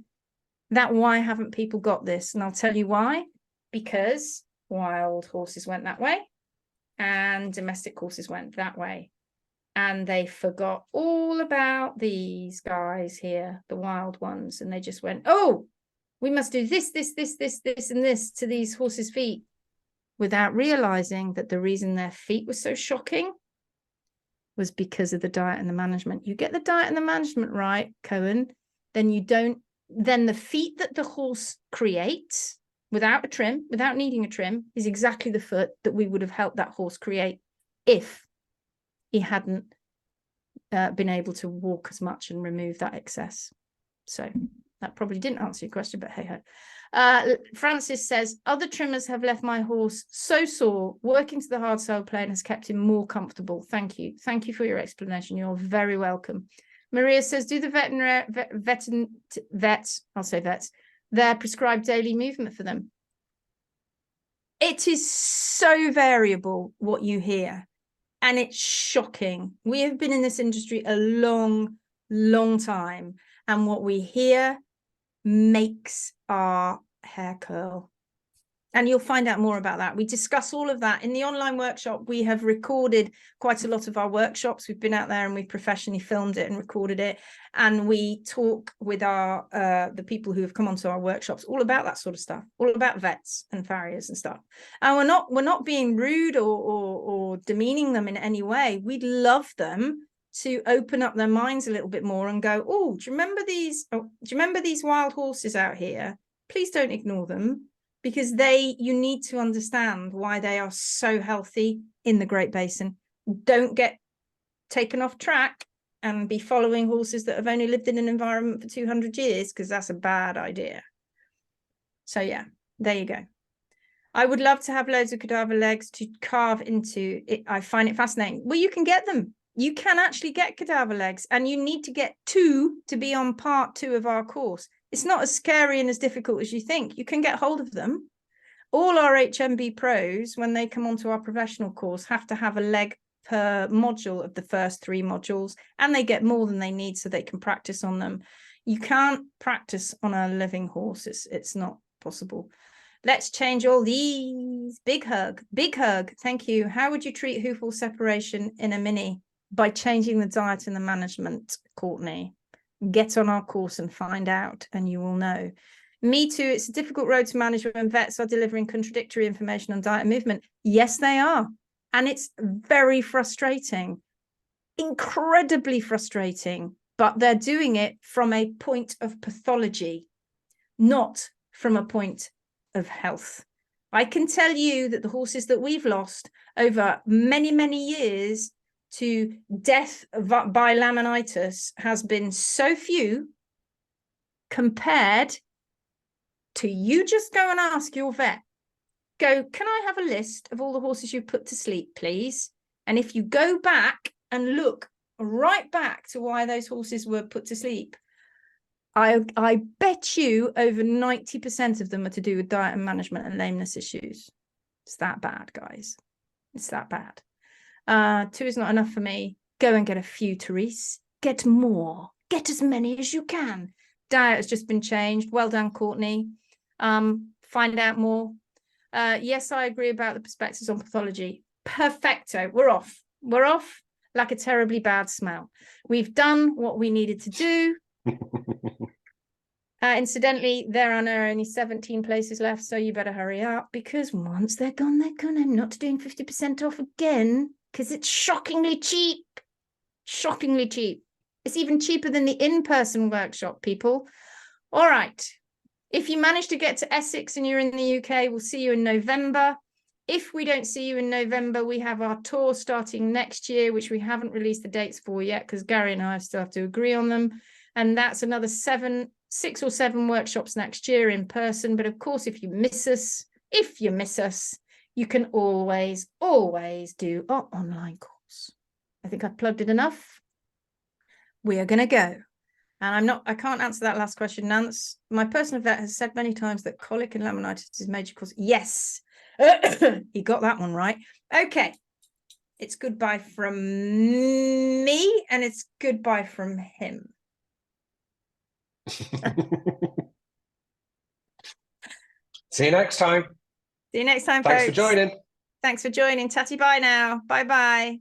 [SPEAKER 1] that why haven't people got this? And I'll tell you why. Because wild horses went that way and domestic horses went that way. And they forgot all about these guys here, the wild ones. And they just went, oh, we must do this, and this to these horses' feet, without realizing that the reason their feet were so shocking was because of the diet and the management. You get the diet and the management right, Cohen, then the feet that the horse creates without a trim, without needing a trim, is exactly the foot that we would have helped that horse create if he hadn't been able to walk as much and remove that excess. So that probably didn't answer your question, but hey ho. Francis says, other trimmers have left my horse so sore. Working to the hard sole plane has kept him more comfortable. Thank you. Thank you for your explanation. You're very welcome. Maria says, do the vets, I'll say vets, their prescribed daily movement for them? It is so variable what you hear, and it's shocking. We have been in this industry a long, long time, and what we hear makes our hair curl. And you'll find out more about that. We discuss all of that in the online workshop. We have recorded quite a lot of our workshops. We've been out there and we've professionally filmed it and recorded it. And we talk with our the people who have come onto our workshops all about that sort of stuff, all about vets and farriers and stuff. And we're not being rude or demeaning them in any way. We'd love them to open up their minds a little bit more and go, oh, do you remember these wild horses out here? Please don't ignore them, because you need to understand why they are so healthy in the Great Basin. Don't get taken off track and be following horses that have only lived in an environment for 200 years, because that's a bad idea. So yeah, there you go. I would love to have loads of cadaver legs to carve into it. I find it fascinating. Well, you can get them. You can actually get cadaver legs, and you need to get 2 to be on part 2 of our course. It's not as scary and as difficult as you think. You can get hold of them. All our HMB pros, when they come onto our professional course, have to have a leg per module of the first 3 modules, and they get more than they need so they can practice on them. You can't practice on a living horse. It's not possible. Let's change all these. Big hug. Big hug. Thank you. How would you treat hoof wall separation in a mini? By changing the diet and the management, Courtney. Get on our course and find out, and you will know. Me too. It's a difficult road to manage when vets are delivering contradictory information on diet and movement. Yes, they are. And it's very frustrating, incredibly frustrating, but they're doing it from a point of pathology, not from a point of health. I can tell you that the horses that we've lost over many, many years to death by laminitis has been so few compared to you. Just go and ask your vet, go, can I have a list of all the horses you put to sleep, please? And if you go back and look right back to why those horses were put to sleep, I bet you over 90% of them are to do with diet and management and lameness issues. It's that bad, guys. It's that bad. 2 is not enough for me. Go and get a few, Therese. Get more. Get as many as you can. Diet has just been changed. Well done, Courtney. Find out more. Yes, I agree about the perspectives on pathology. Perfecto. We're off. We're off like a terribly bad smell. We've done what we needed to do. Incidentally, there are now only 17 places left, so you better hurry up, because once they're gone, they're gone. I'm not doing 50% off again, because it's shockingly cheap. Shockingly cheap. It's even cheaper than the in-person workshop, people. All right. If you manage to get to Essex and you're in the UK, we'll see you in November. If we don't see you in November, we have our tour starting next year, which we haven't released the dates for yet, because Garry and I still have to agree on them. And that's another 6 or 7 workshops next year in person. But of course, if you miss us, you can always do our online course. I think I've plugged it enough. we are going to go. And I can't answer that last question, Nance. My personal vet has said many times that colic and laminitis is major cause. Yes, he got that one right. Okay. It's goodbye from me and it's goodbye from him.
[SPEAKER 2] See you next time.
[SPEAKER 1] See you next time,
[SPEAKER 2] Thanks
[SPEAKER 1] folks.
[SPEAKER 2] for joining.
[SPEAKER 1] Thanks for joining. Tatty bye now. Bye-bye.